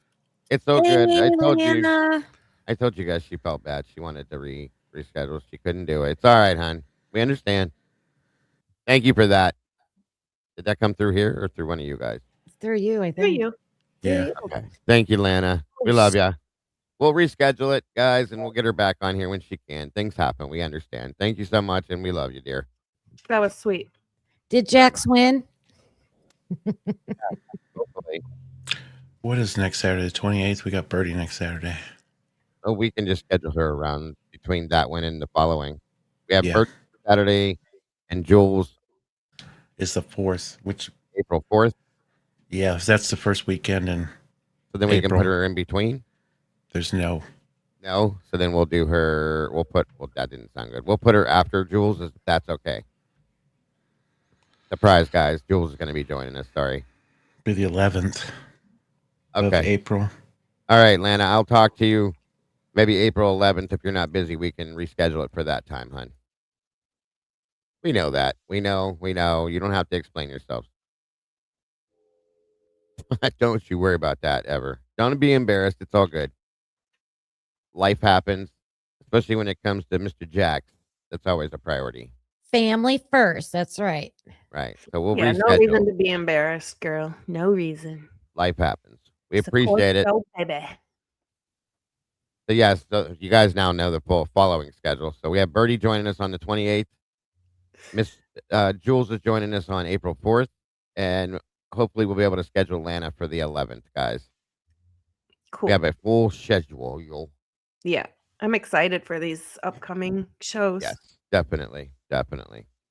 It's so good. Hey, I told you Lana. guys she felt bad. She wanted to reschedule. She couldn't do it. It's all right, hon. We understand. Thank you for that. Did that come through here or through one of you guys? Through you, I For think. you. Yeah. Okay. Thank you, Lana. We love ya. We'll reschedule it, guys, and we'll get her back on here when she can. Things happen. We understand. Thank you so much, and we love you, dear. That was sweet. Did Jax win? Hopefully. What is next Saturday? The 28th? We got Birdie next Saturday. Oh, we can just schedule her around between that one and the following. We have Yeah. Bert Saturday and Jules It's the 4th, which, April 4th. yeah, that's the first weekend, and So then we can April. put her in between. there's no. No. So then we'll do her. Well, that didn't sound good. We'll put her after Jules. If that's okay. Surprise, guys. Jules is going to be joining us. Sorry. Be the 11th of Okay. April. All right, Lana. I'll talk to you maybe April 11th. If you're not busy, we can reschedule it for that time, hon. We know that. We know. You don't have to explain yourself. Don't you worry about that ever. Don't be embarrassed. It's all good. Life happens, especially when it comes to Mr. Jack. That's always a priority. Family first. That's right. Right. So we'll Yeah, reschedule. no reason to be embarrassed, girl. No reason. Life happens. We Support appreciate it. so, baby. So yes, so you guys now know the full following schedule. So we have Birdie joining us on the 28th. Miss Jules is joining us on April 4th. And hopefully we'll be able to schedule Lana for the 11th, guys. Cool. We have a full schedule. Yeah, I'm excited for these upcoming shows. Yes, definitely.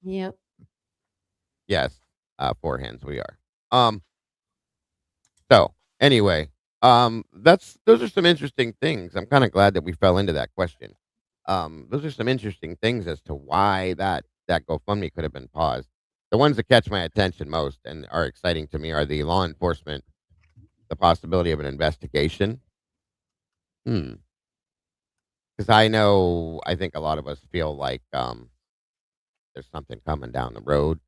Yep. Yes, four hands we are. So anyway, those are some interesting things. I'm kind of glad that we fell into that question. Those are some interesting things as to why that GoFundMe could have been paused. The ones that catch my attention most and are exciting to me are the law enforcement, the possibility of an investigation. Because I think a lot of us feel like there's something coming down the road.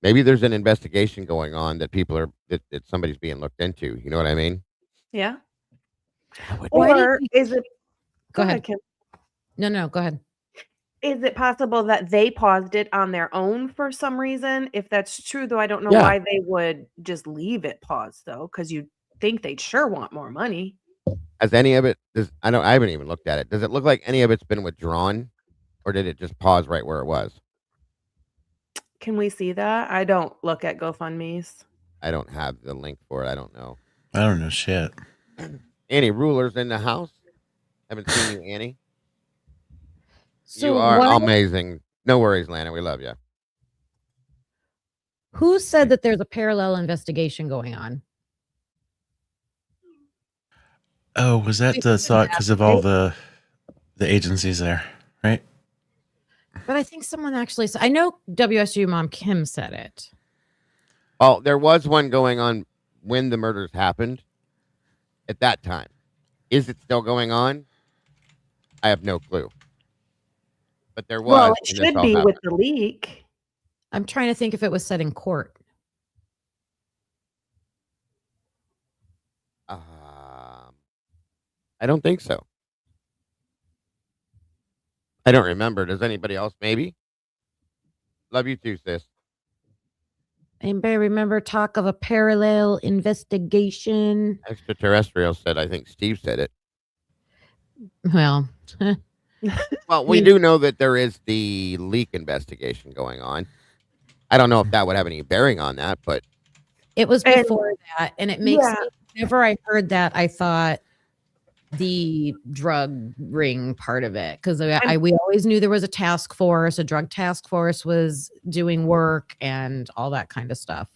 Maybe there's an investigation going on that people are that somebody's being looked into. You know what I mean? Yeah. Why do you Or think- is it? Go ahead. Kim. No, go ahead. Is it possible that they paused it on their own for some reason? If that's true, though, I don't know Yeah. why they would just leave it paused, though, because you think they'd sure want more money. Has any of it? I haven't even looked at it. Does it look like any of it's been withdrawn, or did it just pause right where it was? Can we see that? I don't look at GoFundMe's. I don't have the link for it. I don't know. I don't know shit. Annie Ruler's in the house. Haven't seen you, Annie. So You are why- amazing. No worries, Lana. We love you. Who said that there's a parallel investigation going on? Oh, was that the thought because of all the agencies there, right? But I think someone actually said, I know WSU mom Kim said it. Oh, there was one going on when the murders happened. At that time, is it still going on? I have no clue. But there was. Well, it when this should all be happened. with the leak. I'm trying to think if it was said in court. I don't think so. I don't remember. Does anybody else? Maybe. Love you too, sis. Anybody remember talk of a parallel investigation? Extraterrestrial said, I think Steve said it. Well, Well, we do know that there is the leak investigation going on. I don't know if that would have any bearing on that, but it was And- before that, and it makes Yeah. me, whenever I heard that, I thought the drug ring part of it, because we always knew there was a task force, a drug task force was doing work and all that kind of stuff.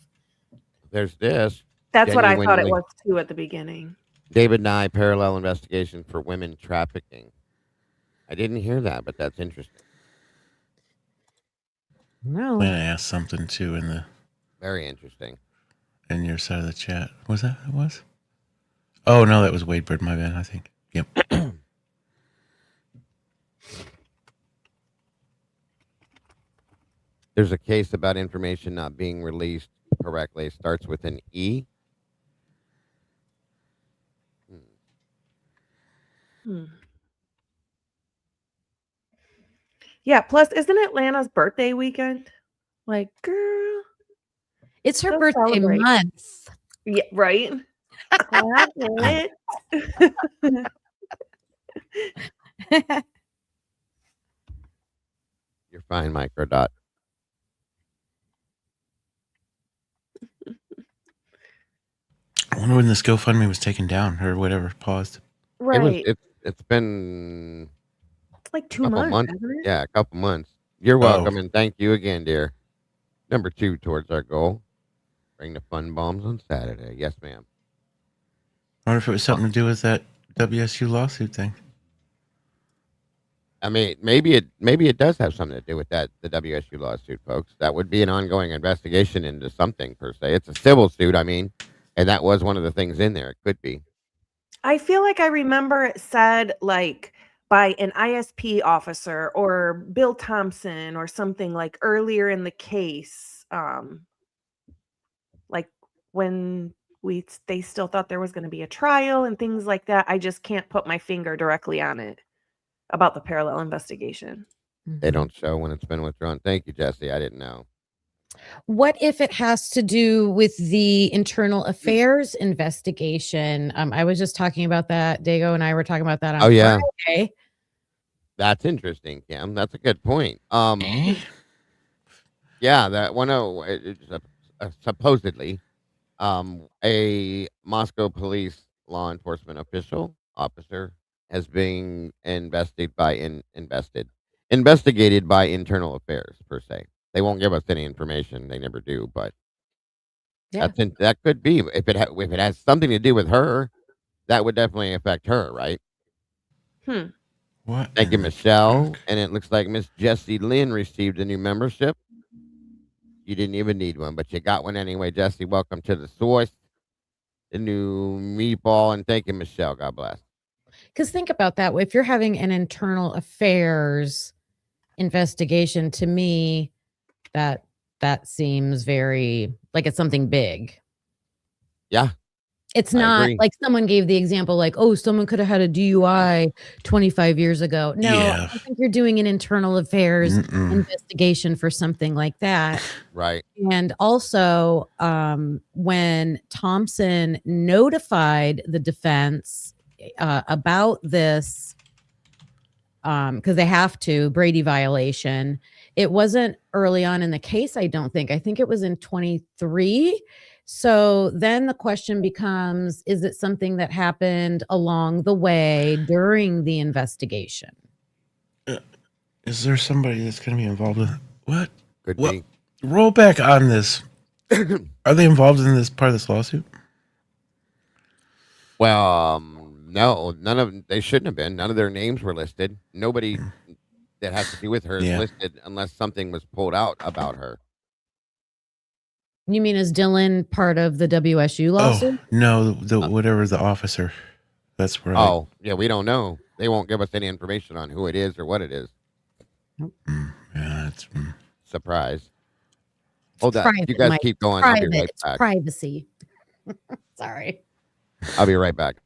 there's this. That's what I thought it Genuinely. was too at the beginning. David Nye parallel investigation for women trafficking. I didn't hear that, but that's interesting. No, Lana asked something too Very interesting. in your side of the chat. Was that it was? Oh no, that was Wade Bird. My bad. I think. Yep. There's a case about information not being released correctly. It starts with an E. Yeah. Plus, isn't it Lana's birthday weekend? Like, girl. it's her Go birthday celebrate. month. Yeah. Right. Clap it. You're fine, Microdot. I wonder when this GoFundMe was taken down or whatever, paused. Right. It's been It's like 2 couple months, hasn't it? Yeah, a couple months. You're welcome, and thank you again, dear. Number 2 towards our goal. Bring the fun bombs on Saturday. Yes, ma'am. I wonder if it was something to do with that WSU lawsuit thing. I mean, maybe it does have something to do with that, the WSU lawsuit, folks. That would be an ongoing investigation into something per se. It's a civil suit, I mean, and that was one of the things in there. It could be. I feel like I remember it said like by an ISP officer or Bill Thompson or something like earlier in the case. Like when they still thought there was going to be a trial and things like that. I just can't put my finger directly on it about the parallel investigation. They don't show when it's been withdrawn. Thank you, Jesse. I didn't know. What if it has to do with the internal affairs investigation? I was just talking about that. Dago and I were talking about that on Friday. That's interesting, Kim. That's a good point. Yeah, that one. Supposedly, a Moscow police law enforcement officer has been investigated by internal affairs per se. They won't give us any information. They never do, but that could be if it has something to do with her. That would definitely affect her, right? What? Thank you, Michelle. And it looks like Miss Jessie Lynn received a new membership. You didn't even need one, but you got one anyway, Jessie. Welcome to the source. The new meatball, and thank you, Michelle. God bless. Because think about that. If you're having an internal affairs investigation, to me, that seems very like it's something big. Yeah. It's not like someone gave the example like, oh, someone could have had a DUI 25 years ago. No, Yeah. I think you're doing an internal affairs investigation for something like that. Right. And also, when Thompson notified the defense about this, because they have to, Brady violation, it wasn't early on in the case, I don't think. I think it was in 23. So then the question becomes, is it something that happened along the way during the investigation? Is there somebody that's going to be involved with what? Could be. Roll back on this. Are they involved in this part of this lawsuit? Well, no, none of them. They shouldn't have been. None of their names were listed. Nobody that has to do with her is listed unless something was pulled out about her. You mean, is Dylan part of the WSU lawsuit? Oh, no, the whatever the officer. That's where. Oh, yeah, we don't know. They won't give us any information on who it is or what it is. Yeah, that's surprise. Hold on, you guys keep going. Private. I'll be right It's back. privacy. Sorry. I'll be right back.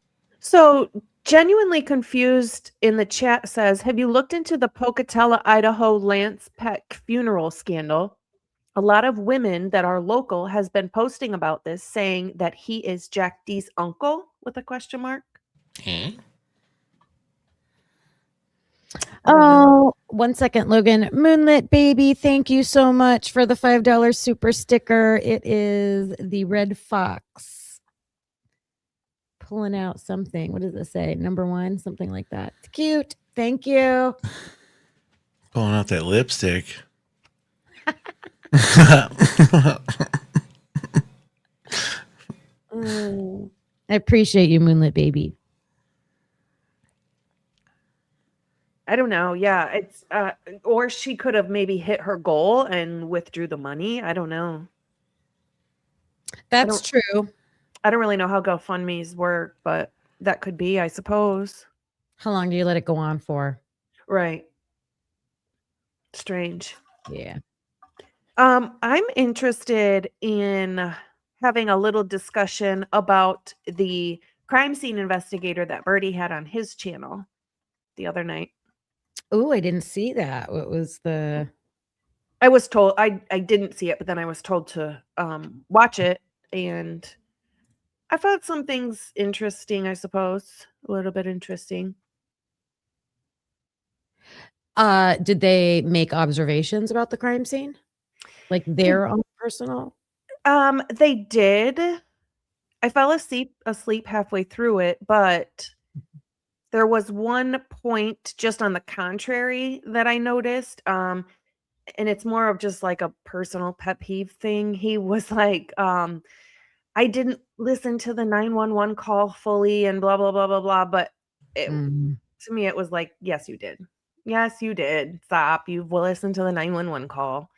So, genuinely confused in the chat says, have you looked into the Pocatello, Idaho Lance Peck funeral scandal? a lot of women that are local has been posting about this, saying that he is Jack D's uncle with a question mark. Oh, 1 second, Logan. Moonlit Baby, thank you so much for the $5 super sticker. It is the Red Fox. Pulling out something. What does it say? Number 1, something like that. It's cute. Thank you. Pulling out that lipstick. I appreciate you, Moonlit Baby. I don't know. Yeah, it's or she could have maybe hit her goal and withdrew the money. I don't know. That's true. I don't really know how GoFundMe's work, but that could be, I suppose. How long do you let it go on for? Right. Strange. Yeah. I'm interested in having a little discussion about the crime scene investigator that Birdie had on his channel the other night. Oh, I didn't see that. What was the... I was told, I didn't see it, but then I was told to watch it, and I found some things interesting, I suppose. A little bit interesting. Did they make observations about the crime scene? Like their own personal? They did. I fell asleep halfway through it, but there was one point just on the contrary that I noticed. And it's more of just like a personal pet peeve thing. He was like, I didn't listen to the 911 call fully and blah, blah, blah, blah, blah. But to me, it was like, yes, you did. Yes, you did. Stop. You've listened to the 911 call.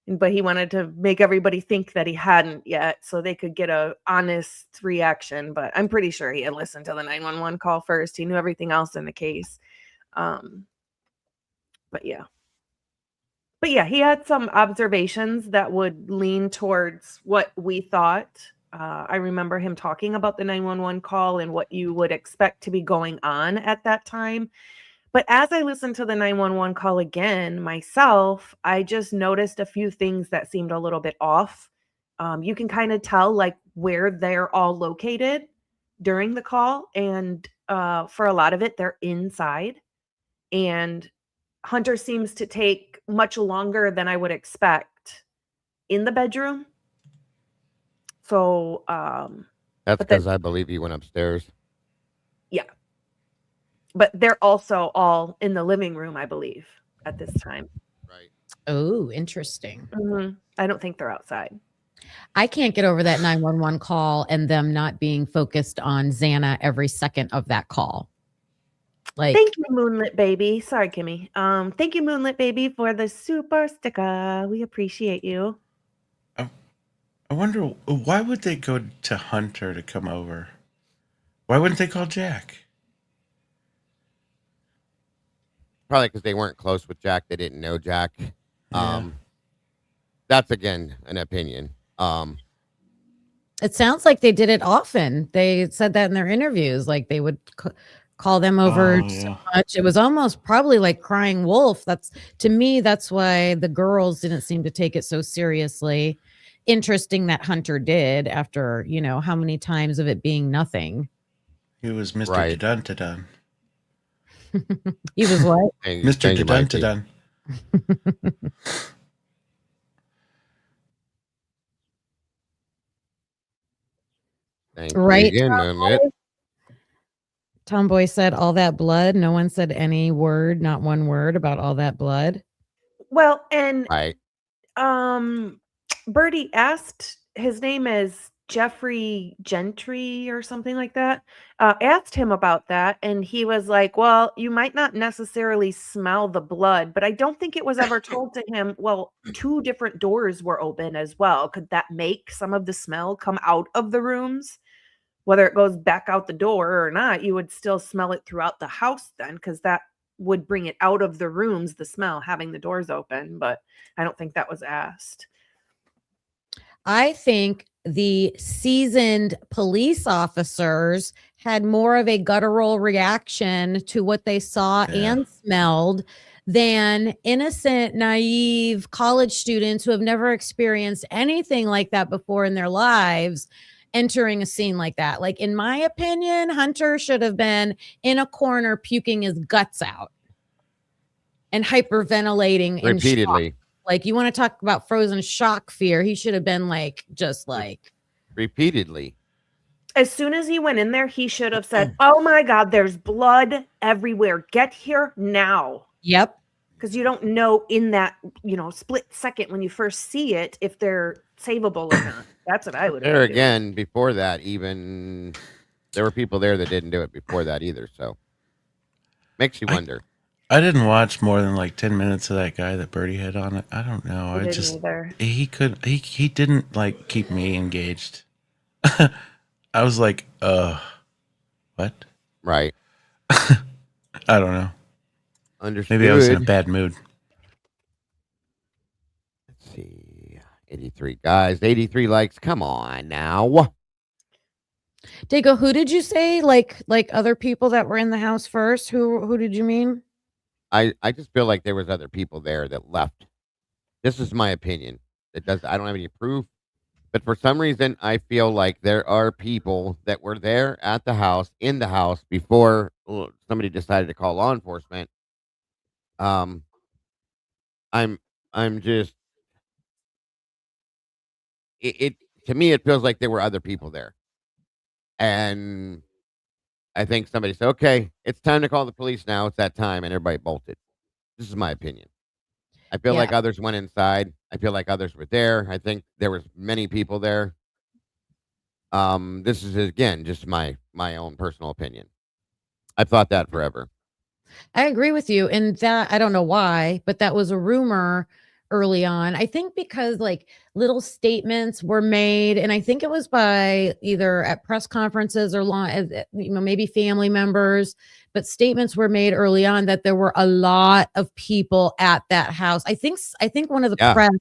But he wanted to make everybody think that he hadn't yet so they could get a honest reaction. But I'm pretty sure he had listened to the 911 call first. He knew everything else in the case. But yeah. But yeah, he had some observations that would lean towards what we thought. I remember him talking about the 911 call and what you would expect to be going on at that time. But as I listened to the 911 call again myself, I just noticed a few things that seemed a little bit off. You can kind of tell like where they're all located during the call. And for a lot of it, they're inside. And Hunter seems to take much longer than I would expect in the bedroom. So that's because I believe he went upstairs. Yeah. But they're also all in the living room, I believe, at this time. Right. Oh, interesting. Mm-hmm. I don't think they're outside. I can't get over that 911 call and them not being focused on Xana every second of that call. Like, thank you, Moonlit Baby. Sorry, Kimmy. Thank you, Moonlit Baby, for the super sticker. We appreciate you. I wonder, why would they go to Hunter to come over? Why wouldn't they call Jack? Probably because they weren't close with Jack. They didn't know Jack. Yeah. That's, again, an opinion. it sounds like they did it often. They said that in their interviews. Like they would call them over so much. It was almost probably like crying wolf. That's, to me, that's why the girls didn't seem to take it so seriously. Interesting that Hunter did after, you know, how many times of it being nothing. He was Mr. Dun-ta-dun. He was what? Mr. Dun-ta-dun. Right. Tomboy said all that blood. No one said any word, not one word about all that blood. Well, and Birdie asked, his name is Jeffrey Gentry or something like that, asked him about that, and he was like, well, you might not necessarily smell the blood, but I don't think it was ever told to him, well, 2 different doors were open as well. Could that make some of the smell come out of the rooms? Whether it goes back out the door or not, you would still smell it throughout the house then, because that would bring it out of the rooms, the smell, having the doors open. But I don't think that was asked. I think the seasoned police officers had more of a guttural reaction to what they saw and smelled than innocent, naive college students who have never experienced anything like that before in their lives entering a scene like that. Like, in my opinion, Hunter should have been in a corner puking his guts out and hyperventilating in shock. Repeatedly. Like, you want to talk about frozen shock fear? He should have been like, just like, Repeatedly. As soon as he went in there, he should have said, "Oh my God, there's blood everywhere. Get here now." yep. Because you don't know in that, split second when you first see it if they're savable or not. That's what I would have There done. again, before that, even there were people there that didn't do it before that either. So makes you wonder. I didn't watch more than like 10 minutes of that guy that Birdie had on it. I don't know. I I didn't just either. he didn't like keep me engaged. I was like, what? Right. I don't know. Understood. Maybe I was in a bad mood. Let's see. 83 guys, 83 likes. Come on now. Dago, who did you say? Like other people that were in the house first? Who did you mean? I just feel like there was other people there that left. This is my opinion. I don't have any proof, but for some reason I feel like there are people that were there at the house, in the house, before somebody decided to call law enforcement. I'm just it to me it feels like there were other people there. And I think somebody said, "Okay, it's time to call the police now. It's that time," and everybody bolted. This is my opinion. I feel like Yeah. others went inside. I feel like others were there. I think there was many people there. This is again just my own personal opinion. I've thought that forever. I agree with you. And that, I don't know why, but that was a rumor early on. I think because like little statements were made, and I think it was by either at press conferences or maybe family members, but statements were made early on that there were a lot of people at that house. I think one of the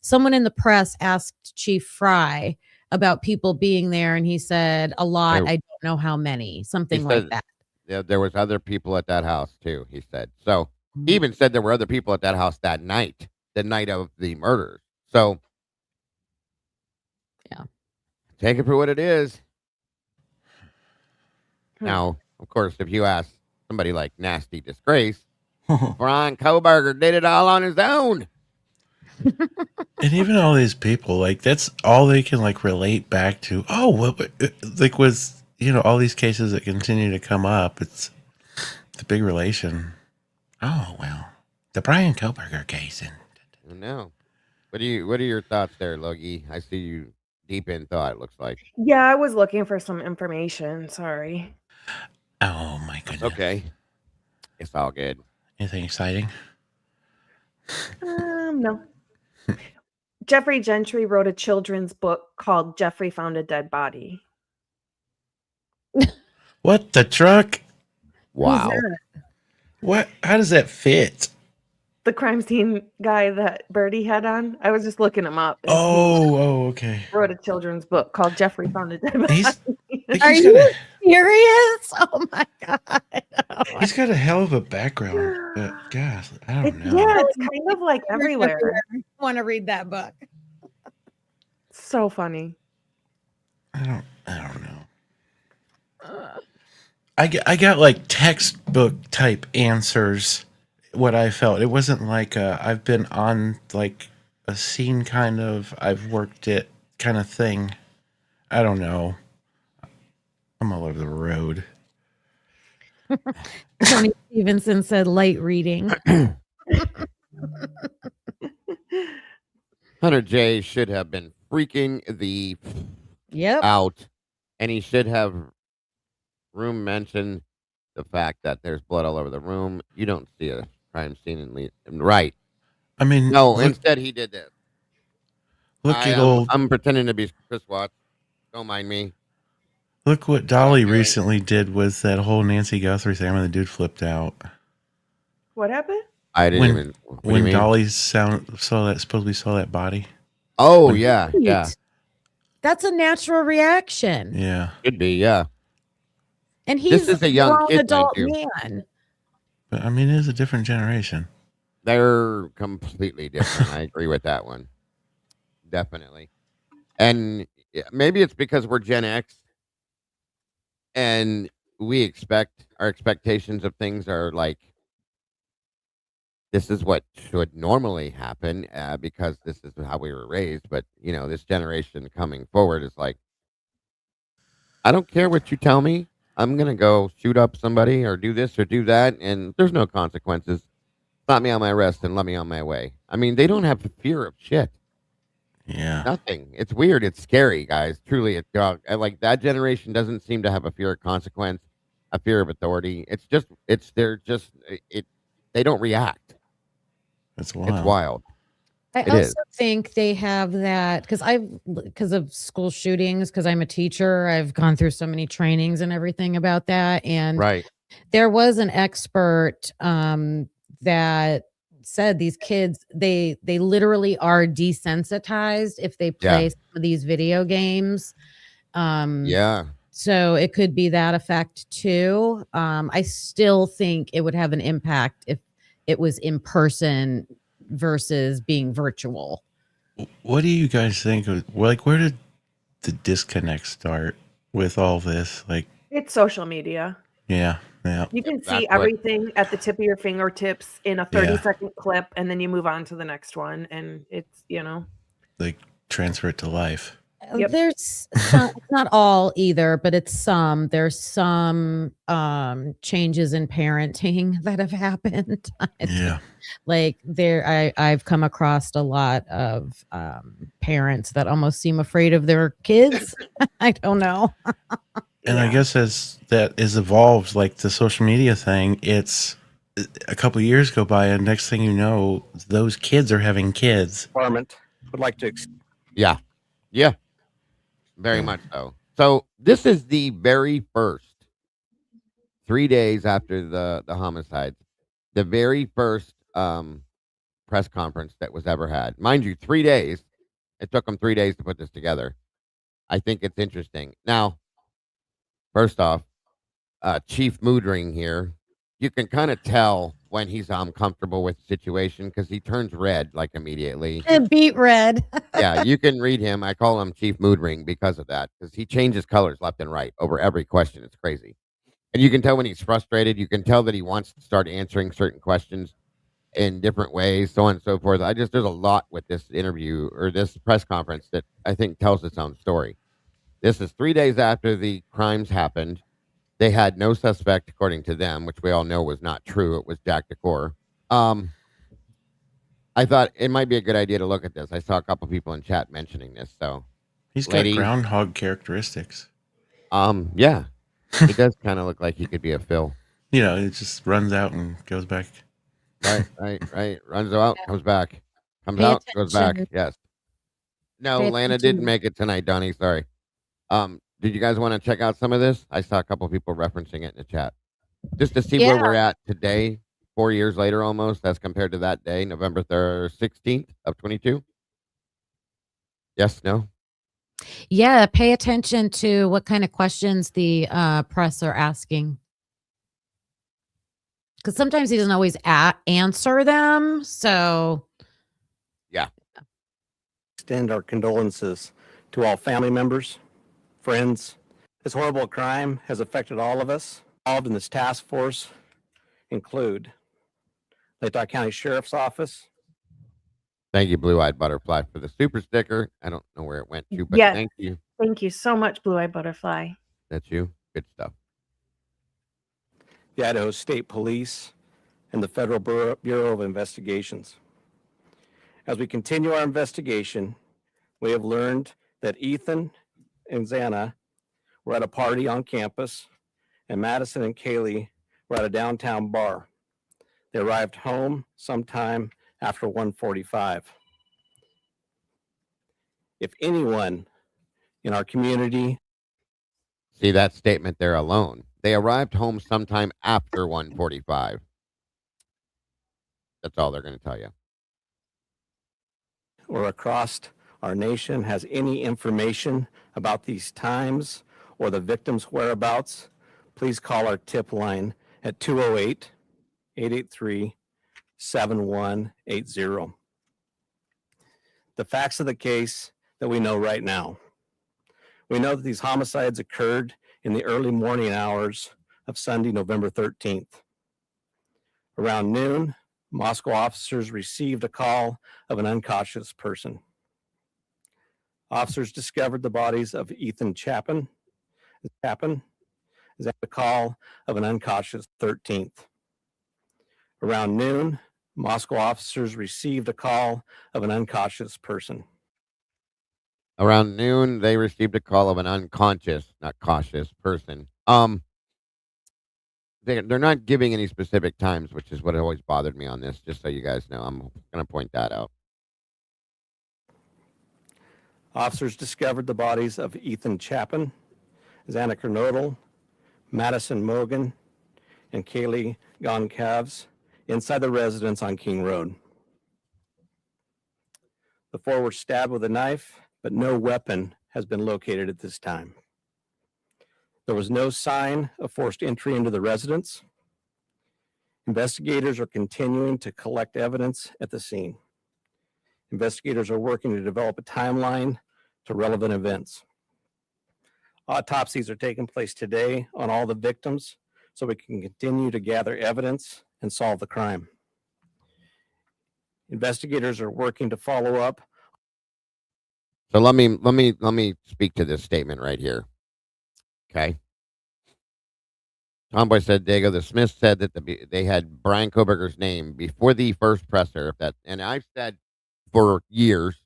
someone in the press asked Chief Fry about people being there, and he said a lot. I don't know how many, something like that. Yeah, there was other people at that house too, he said. So he even said there were other people at that house that night, the night of the murders. So yeah, take it for what it is. Now, of course, if you ask somebody like Nasty Disgrace, Brian Koberger did it all on his own. And even all these people, like, that's all they can like relate back to. Oh, well, like with all these cases that continue to come up, it's the big relation. Oh well, the Brian Koberger case. And No, what are your thoughts there, Logie? I see you deep in thought. It looks like. Yeah, I was looking for some information. Sorry. Oh my goodness. Okay, it's all good. Anything exciting? No. Jeffrey Gentry wrote a children's book called Jeffrey Found a Dead Body. What the truck? Wow. Who's that? What? How does that fit? The crime scene guy that Birdie had on. I was just looking him up. Okay. He wrote a children's book called Jeffrey Found a Dead Body. Are you serious? Oh my God. He's got a hell of a background. But gosh, I don't know. Yeah, it's kind of like everywhere. I want to read that book. So funny. I don't know. I got like textbook type answers. What I felt, it wasn't like I've been on like a scene kind of, I've worked it kind of thing. I don't know. I'm all over the road. Tony Stevenson said light reading. Hunter J should have been freaking the out, and he should have room mentioned the fact that there's blood all over the room. You don't see a crime scene in right. I mean, no. Instead, he did this. I'm pretending to be Chris Watts. Don't mind me. Look what Dolly recently did with that whole Nancy Guthrie thing when the dude flipped out. What happened? I didn't even. When Dolly saw that body. Oh yeah, yeah. That's a natural reaction. Yeah, could be. Yeah. And he's this is a young kid, adult man. But I mean, it is a different generation. They're completely different. I agree with that one. Definitely. And maybe it's because we're Gen X and we expect our expectations of things are like this is what should normally happen because this is how we were raised. But this generation coming forward is like, I don't care what you tell me. I'm gonna go shoot up somebody or do this or do that, and there's no consequences. Slap me on my wrist and let me on my way. I mean, they don't have the fear of shit. Yeah. Nothing. It's weird. It's scary, guys. Truly, it's like that generation doesn't seem to have a fear of consequence, a fear of authority. They're just it. They don't react. That's wild. It's wild. I It also is. think they have that because of school shootings, because I'm a teacher, I've gone through so many trainings and everything about that. And Right. there was an expert that said these kids, they literally are desensitized if they play some of these video games. Yeah. So it could be that effect too. I still think it would have an impact if it was in person versus being virtual. What do you guys think? Like, where did the disconnect start with all this? Like, It's social media. yeah. You can that's see what- everything at the tip of your fingertips in a 30-second clip, and then you move on to the next one, and it's Like, transfer it to life. Yep. There's some, it's not all either, but it's some. There's some changes in parenting that have happened. Yeah. Like I've come across a lot of parents that almost seem afraid of their kids. I don't know. And I guess as that is evolved, like the social media thing, it's a couple of years go by, and next thing you know, those kids are having kids. Department would like to. Yeah. Very much so. So this is the very first 3 days after the homicide, the very first press conference that was ever had. Mind you, 3 days. It took them 3 days to put this together. I think it's interesting. Now, first off, Chief Moodring here, you can kind of tell when he's comfortable with the situation because he turns red like immediately. Beat red. Yeah, you can read him. I call him Chief Moodring because of that, because he changes colors left and right over every question. It's crazy. And you can tell when he's frustrated. You can tell that he wants to start answering certain questions in different ways, so on and so forth. There's a lot with this interview or this press conference that I think tells its own story. This is 3 days after the crimes happened. They had no suspect, according to them, which we all know was not true. It was Jack Decor. I thought it might be a good idea to look at this. I saw a couple people in chat mentioning this. So He's got groundhog characteristics. Yeah, he does kind of look like he could be a Phil. It just runs out and goes back. Right. Runs out, comes back, comes Pay out, goes back. attention. Yes. No, Pay Lana attention. didn't make it tonight, Donnie. Sorry. Did you guys want to check out some of this? I saw a couple people referencing it in the chat, just to see where we're at today, 4 years later almost, as compared to that day, November 16th of 22. Yes, no? Yeah, pay attention to what kind of questions the press are asking. Because sometimes he doesn't always answer them. So, Extend our condolences to all family members, friends. This horrible crime has affected all of us. Involved in this task force include Latah County Sheriff's Office. Thank you, Blue Eyed Butterfly, for the super sticker. I don't know where it went to, but Yes. thank you. Thank you so much, Blue Eye Butterfly. That's you. Good stuff. The Idaho State Police, and the Federal Bureau of Investigations. As we continue our investigation, we have learned that Ethan and Xana were at a party on campus, and Madison and Kaylee were at a downtown bar. They arrived home sometime after 1:45. If anyone in our community. See that statement there alone. They arrived home sometime after 1:45. That's all they're going to tell you. Or across our nation has any information about these times or the victim's whereabouts, please call our tip line at 883-7180. The facts of the case that we know right now. We know that these homicides occurred in the early morning hours of Sunday, November 13th. Around noon, Moscow officers received a call of an unconscious person. Officers discovered the bodies of Ethan Chapin at the call of an unconscious 13th. Around noon, Moscow officers received a call of an unconscious person. Around noon, they received a call of an unconscious, not cautious person. They're not giving any specific times, which is what always bothered me on this, just so you guys know. I'm going to point that out. Officers discovered the bodies of Ethan Chapin, Xana Kernodle, Madison Mogan, and Kaylee Goncalves inside the residence on King Road. The four were stabbed with a knife, but no weapon has been located at this time. There was no sign of forced entry into the residence. Investigators are continuing to collect evidence at the scene. Investigators are working to develop a timeline to relevant events. Autopsies are taking place today on all the victims so we can continue to gather evidence and solve the crime. Investigators are working to follow up. So let me speak to this statement right here. Okay. Tomboy said, Dago, the Smiths said that they had Brian Koberger's name before the first presser. And I've said for years.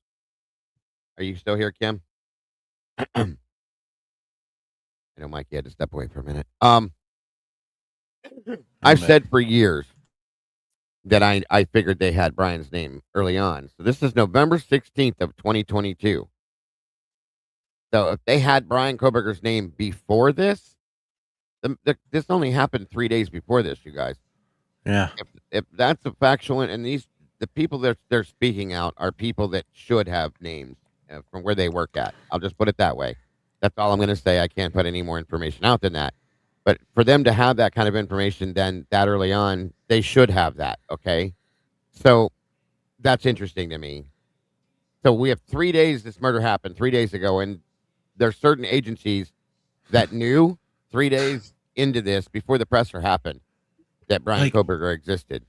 Are you still here, Kim? I know Mikey had to step away for a minute. I've said for years that I figured they had Brian's name early on. So this is November 16th of 2022. So if they had Brian Koberger's name before this, this only happened 3 days before this, you guys. Yeah. If that's a factual, and the people that they're speaking out are people that should have names from where they work at. I'll just put it that way. That's all I'm going to say. I can't put any more information out than that. But for them to have that kind of information then that early on, they should have that. Okay. So that's interesting to me. So we have 3 days. This murder happened 3 days ago, and there's certain agencies that knew 3 days into this before the presser happened that Brian Koberger existed.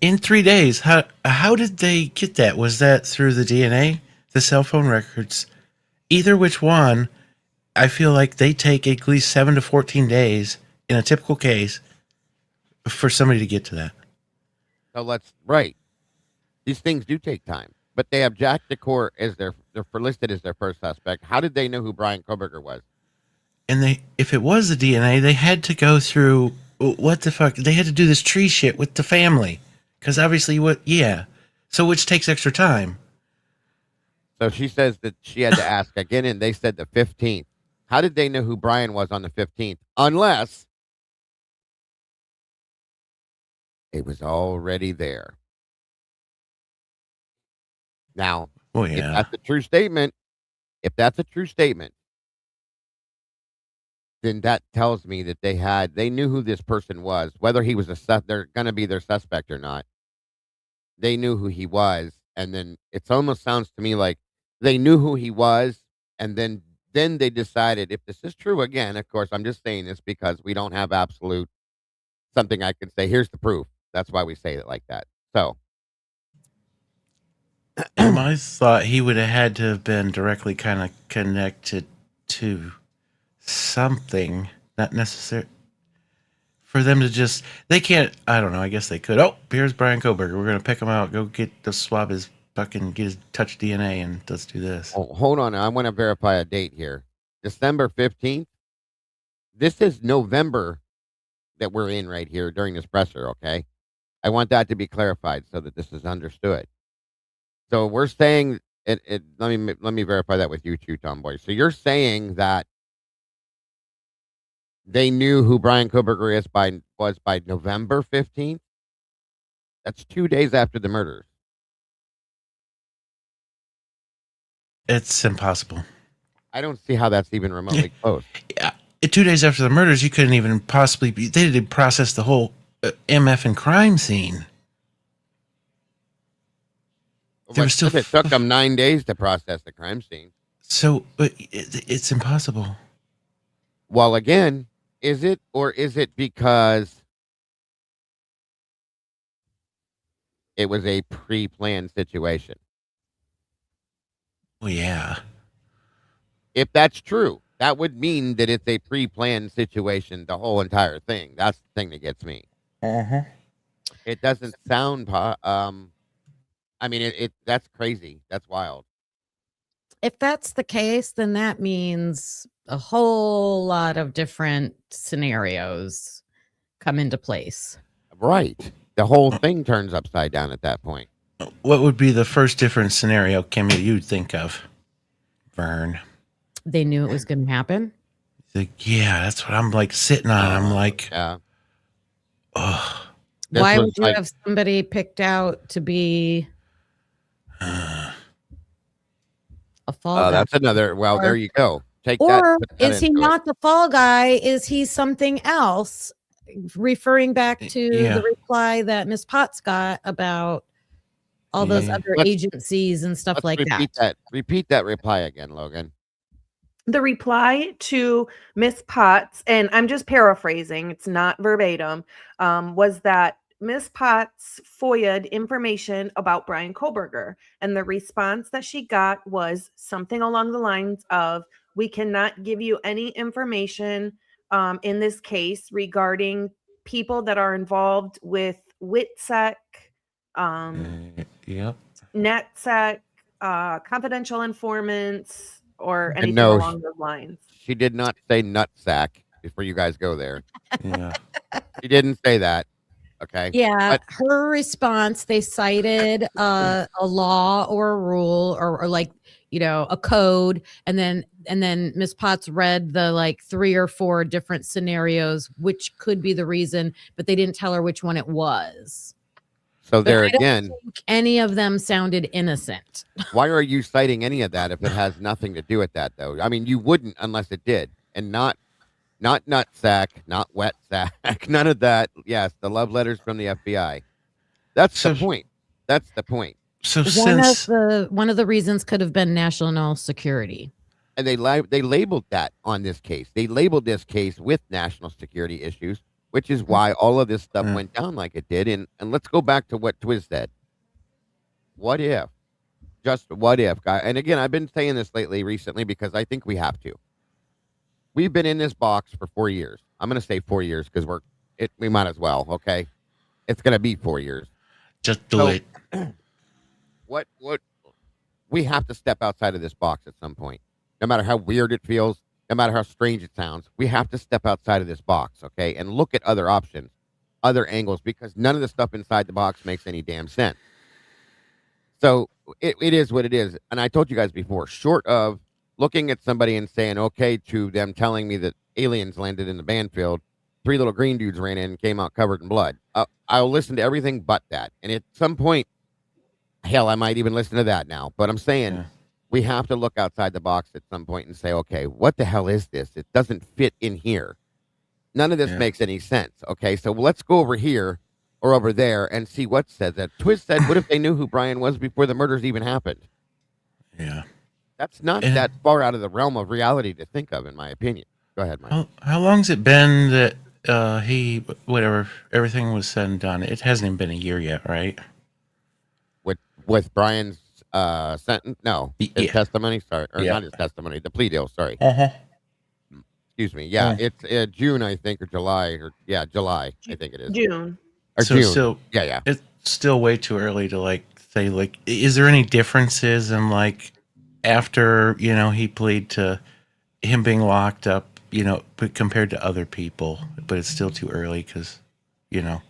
In 3 days, how did they get that? Was that through the DNA, the cell phone records? Either which one, I feel like they take at least 7 to 14 days in a typical case for somebody to get to that. So right. These things do take time, but they have Jack DeCour as they're listed as their first suspect. How did they know who Brian Koberger was? And if it was the DNA, they had to go through what the fuck? They had to do this tree shit with the family because obviously so which takes extra time. So she says that she had to ask again, and they said the 15th. How did they know who Brian was on the 15th? Unless it was already there. Now, if that's a true statement, then that tells me that they knew who this person was, whether he was they're going to be their suspect or not. They knew who he was, and then it almost sounds to me like they knew who he was, and then they decided, if this is true, again, of course, I'm just saying this because we don't have absolute something I can say, here's the proof. That's why we say it like that. So. I thought he would have had to have been directly kind of connected to something, not necessary for them to just, they can't, I don't know, I guess they could. Oh, here's Brian Koberger. We're going to pick him out, go get the swab his fucking, get his touch DNA, and let's do this. Oh, hold on. I want to verify a date here. December 15th. This is November that we're in right here during this presser, okay? I want that to be clarified so that this is understood. So we're saying let me verify that with you too, Tomboy. So you're saying that they knew who Brian Koberger was by November 15th? That's 2 days after the murders. It's impossible. I don't see how that's even remotely close. Yeah, 2 days after the murders, you couldn't even possibly be. They didn't process the whole MF and crime scene. There was still it took them 9 days to process the crime scene. So, but it's impossible. Well, again, is it, or is it because it was a pre-planned situation? Well, yeah. If that's true, that would mean that it's a pre-planned situation, the whole entire thing. That's the thing that gets me. Uh-huh. It doesn't sound, I mean, that's crazy. That's wild. If that's the case, then that means a whole lot of different scenarios come into place. Right. The whole thing turns upside down at that point. What would be the first different scenario, Kimmy, you'd think of? Vern. They knew it was going to happen. Like, yeah, that's what I'm like sitting on. I'm like, yeah. Oh. Why would you have somebody picked out to be a fall guy? That's another. Well, there you go. Take that. Or is he not the fall guy? Is he something else? Referring back to the reply that Miss Potts got about all those other agencies and stuff like that. Repeat that reply again, Logan. The reply to Miss Potts, and I'm just paraphrasing, it's not verbatim, was that Miss Potts FOIA'd information about Brian Koberger, and the response that she got was something along the lines of, we cannot give you any information in this case regarding people that are involved with WITSEC, NetSec, confidential informants, or anything along those lines. She did not say nutsack before you guys go there. Yeah. She didn't say that. Okay. Yeah. Her response, they cited a law or a rule or like, you know, a code. And then Miss Potts read the like 3 or 4 different scenarios, which could be the reason, but they didn't tell her which one it was. So there again, any of them sounded innocent. Why are you citing any of that if it has nothing to do with that, though? I mean, you wouldn't unless it did, and not nutsack, not wet sack, none of that. Yes, the love letters from the FBI. That's the point. That's the point. So one of the reasons could have been national security, and they labeled that on this case. They labeled this case with national security issues, which is why all of this stuff went down like it did. And let's go back to what Twiz said. What if? Just what if, guy? And again, I've been saying this recently, because I think we have to. We've been in this box for 4 years. I'm going to say 4 years because we might as well. Okay, it's going to be 4 years. Just do it. What we have to step outside of this box at some point. No matter how weird it feels, no matter how strange it sounds, we have to step outside of this box, okay, and look at other options, other angles, because none of the stuff inside the box makes any damn sense. So it is what it is. And I told you guys before, short of looking at somebody and saying, okay, to them telling me that aliens landed in the Banfield, 3 little green dudes ran in and came out covered in blood. I'll listen to everything but that. And at some point, hell, I might even listen to that now. But I'm saying we have to look outside the box at some point and say, okay, what the hell is this? It doesn't fit in here. None of this makes any sense. Okay, so let's go over here or over there and see what says that. Twiz said, what if they knew who Brian was before the murders even happened? Yeah. That's not that far out of the realm of reality to think of, in my opinion. Go ahead, Mike. How long's it been that everything was said and done? It hasn't even been a year yet, right? With Brian's sentence? No. His testimony? Sorry. Or not his testimony. The plea deal. Sorry. Excuse me. Yeah. It's June, I think, or July. July, I think it is. June. Or so June. Still, it's still way too early to like say, like, is there any differences in like after, you know, he pleaded to him being locked up, you know, but compared to other people, but it's still too early because, you know,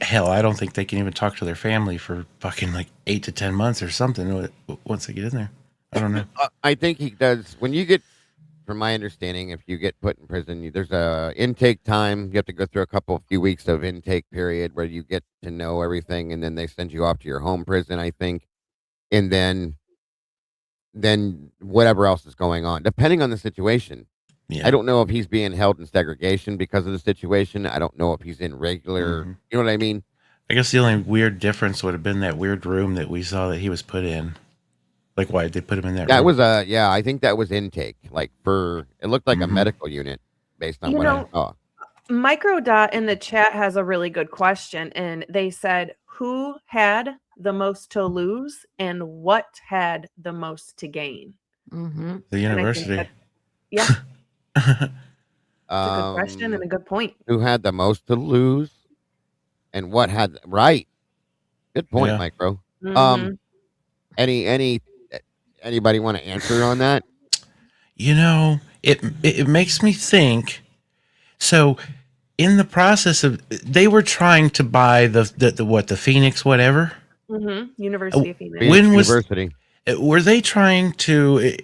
hell, I don't think they can even talk to their family for fucking like 8 to 10 months or something once they get in there. I don't know. I think he does. When you get, from my understanding, if you get put in prison, there's a intake time. You have to go through a few weeks of intake period where you get to know everything, and then they send you off to your home prison, I think, and then whatever else is going on, depending on the situation. Yeah. I don't know if he's being held in segregation because of the situation. I don't know if he's in regular. Mhm. You know what I mean? I guess the only weird difference would have been that weird room that we saw that he was put in. Like, why did they put him in that That room? was a yeah. I think that was intake. Like for it looked like a Mhm. medical unit based on You what I know, saw. Microdot in the chat has a really good question, and they said, "Who had the most to lose, and what had the most to gain?" Mm-hmm. The And I think university. that, yeah, it's a good question and a good point. Who had the most to lose, and what had right? Good point, Yeah. Micro. hmm Any anybody want to answer on that? You know, it makes me think. So, in the process of, they were trying to buy the Phoenix whatever. University of Phoenix. Phoenix When was University. were they trying to?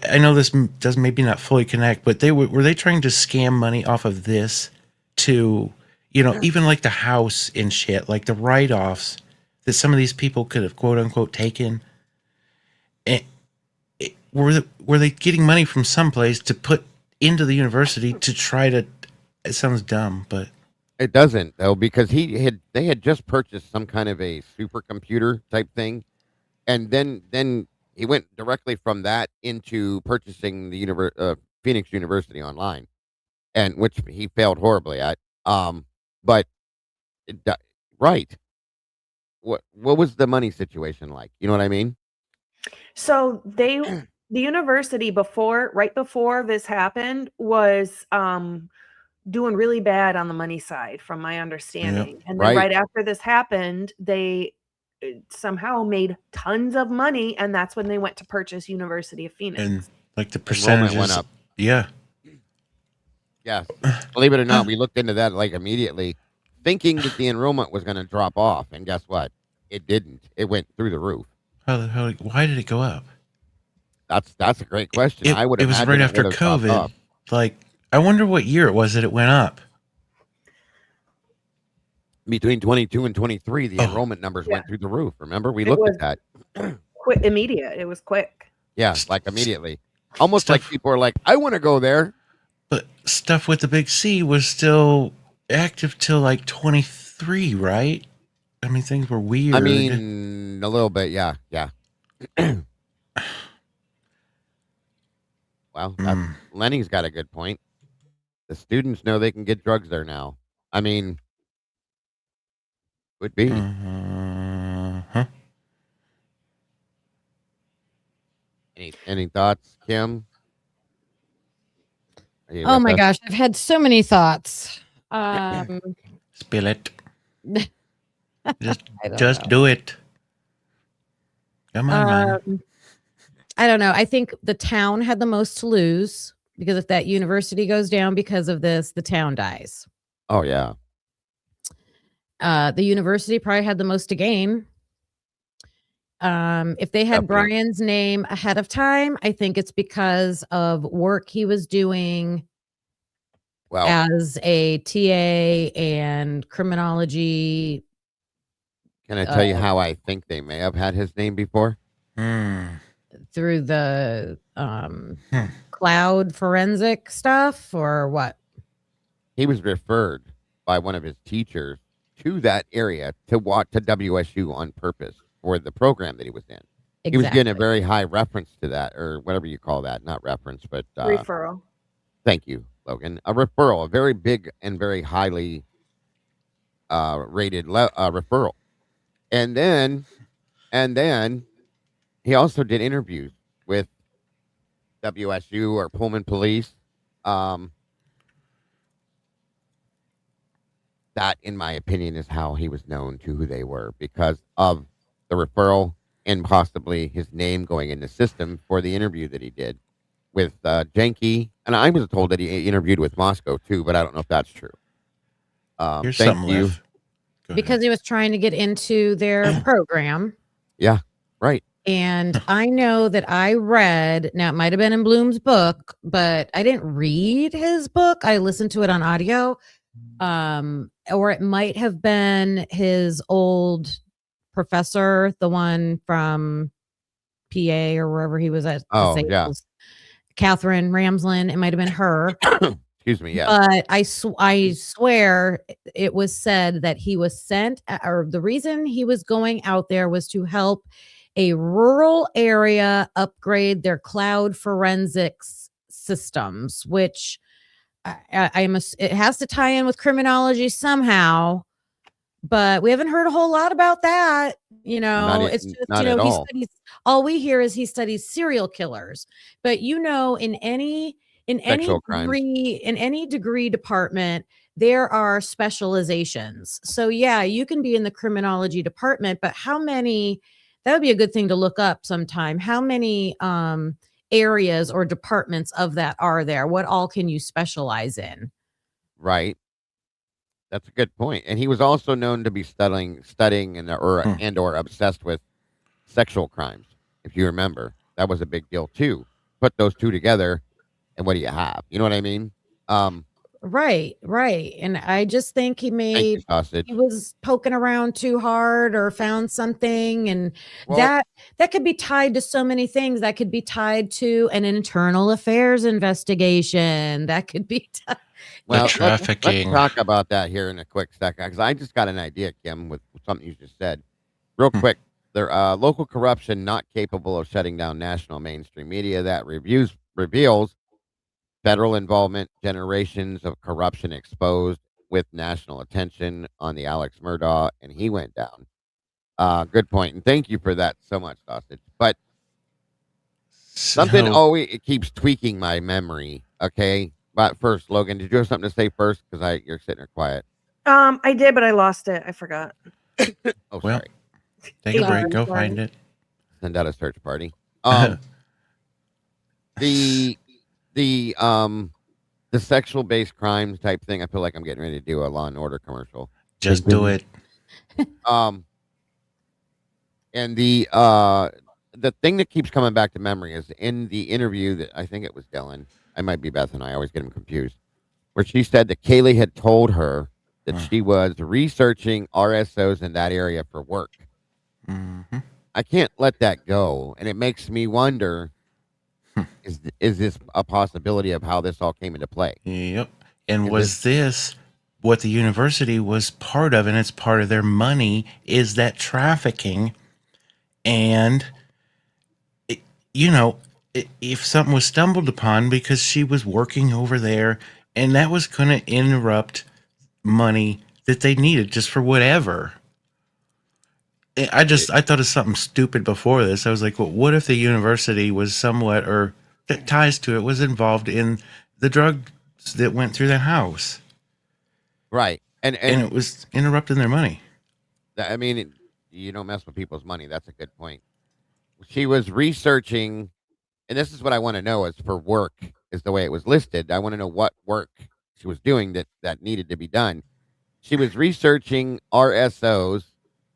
I know this does maybe not fully connect, but were they trying to scam money off of this to, even like the house and shit, like the write-offs that some of these people could have quote unquote taken. And were they getting money from someplace to put into the university to try to? It sounds dumb, but It doesn't though, because they had just purchased some kind of a supercomputer type thing, and then he went directly from that into purchasing the Phoenix University online, and which he failed horribly at. But it, do- right, what was the money situation like? You know what I mean? So the university right before this happened, was doing really bad on the money side, from my understanding. And then Right. right after this happened, they somehow made tons of money, and that's when they went to purchase University of Phoenix. and like the Enrollment percentages went up. Yeah. Yes. Believe it or not, we looked into that like immediately, thinking that the enrollment was going to drop off, and guess what? It didn't. It went through the roof. Why did it go up? That's a great question. It, I would it was imagine right after it would have dropped COVID. off. Like, I wonder what year it was that it went up. Between 22 and 23, the Oh. enrollment numbers Yeah. went through the roof. Remember, we It looked was at that. quick, immediate. It was quick. Yeah, like immediately. Almost like Stuff- people are like, I want to go there. But stuff with the big C was still active till like 23, right? I mean, things were weird. I mean, a little bit. Yeah. Yeah. Well, Lenny's got a good point. The students know they can get drugs there now. I mean, would be. Uh-huh. Any thoughts, Kim? Are you Oh with my us? gosh, I've had so many thoughts. Spill it. Just, I don't just know. do it. Come on, man. I don't know. I think the town had the most to lose, because if that university goes down because of this, the town dies. Oh yeah. The university probably had the most to gain. If they had Definitely. Brian's name ahead of time, I think it's because of work he was doing Well, as a TA and criminology. can I tell you how I think they may have had his name before? Through the cloud forensic stuff, or what? He was referred by one of his teachers to that area to WSU on purpose for the program that he was in. He was getting a very high reference to that, or whatever you call that. Not reference, but Referral. thank you, Logan. A referral, a very big and very highly rated referral. And then he also did interviews with WSU or Pullman Police. That, in my opinion, is how he was known to who they were, because of the referral and possibly his name going in the system for the interview that he did with Janky. And I was told that he interviewed with Moscow too, but I don't know if that's true. Here's Thank something you. left. Go ahead. Because he was trying to get into their program. Yeah, right. And I know that I read, now it might have been in Bloom's book, but I didn't read his book. I listened to it on audio. Or it might have been his old professor, the one from PA or wherever he was at. Oh, yeah. Catherine Ramsland. It might have been her. Excuse me. Yeah. But I swear it was said that he was sent, or the reason he was going out there was to help a rural area upgrade their cloud forensics systems, which it has to tie in with criminology somehow. But we haven't heard a whole lot about that. It's just, not at all. All we hear is he studies serial killers. But in any Sexual crimes. degree department, there are specializations. So yeah, you can be in the criminology department, but that would be a good thing to look up sometime. How many areas or departments of that are there? What all can you specialize in? Right. That's a good point. And he was also known to be studying or obsessed with sexual crimes. If you remember, that was a big deal too. Put those two together, and what do you have? You know what I mean? Right. And I just think he was poking around too hard or found something, and that could be tied to so many things. That could be tied to an internal affairs investigation. That could be trafficking. Let's talk about that here in a quick second, because I just got an idea, Kim, with something you just said. Real quick, there local corruption not capable of shutting down national mainstream media that reveals federal involvement, generations of corruption exposed with national attention on the Alex Murdaugh, and he went down. Good point, and thank you for that so much, Sausage. But something it keeps tweaking my memory. Okay, but first, Logan, did you have something to say first? Because you're sitting there quiet. I did, but I lost it. I forgot. Oh, sorry. Take a break. Go find it. Send out a search party. The sexual based crimes type thing. I feel like I'm getting ready to do a Law and Order commercial. Just do it. And the thing that keeps coming back to memory is in the interview that I think it was Dylan. I might be Beth, and I always get them confused. Where she said that Kaylee had told her that she was researching RSOs in that area for work. Mm-hmm. I can't let that go, and it makes me wonder: is this a possibility of how this all came into play? Yep. And was this what the university was part of, and it's part of their money, is that trafficking? And, if something was stumbled upon because she was working over there, and that was going to interrupt money that they needed just for whatever. I thought of something stupid before this. I was like, well, what if the university was somewhat, or that ties to it, was involved in the drugs that went through that house? Right. And it was interrupting their money. I mean, you don't mess with people's money. That's a good point. She was researching, and this is what I want to know, is for work, is the way it was listed. I want to know what work she was doing that needed to be done. She was researching RSOs,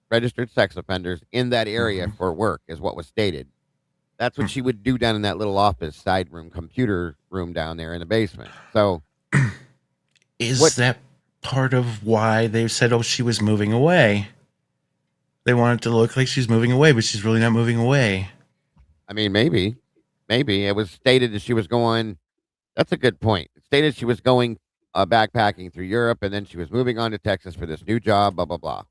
registered sex offenders, in that area for work, is what was stated. That's what she would do down in that little office side room, computer room down there in the basement. So is that part of why they said, oh, she was moving away? They want it to look like she's moving away, but she's really not moving away. I mean, maybe it was stated that she was going. That's a good point. It stated she was going backpacking through Europe, and then she was moving on to Texas for this new job, blah, blah, blah.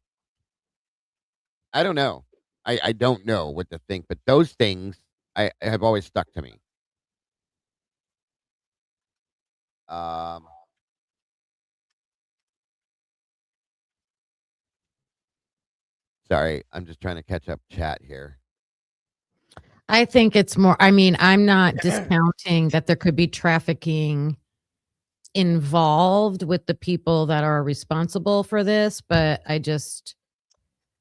I don't know. I don't know what to think, but those things I have always stuck to me. Sorry, I'm just trying to catch up chat here. I think it's more, I'm not discounting that there could be trafficking involved with the people that are responsible for this, but I just...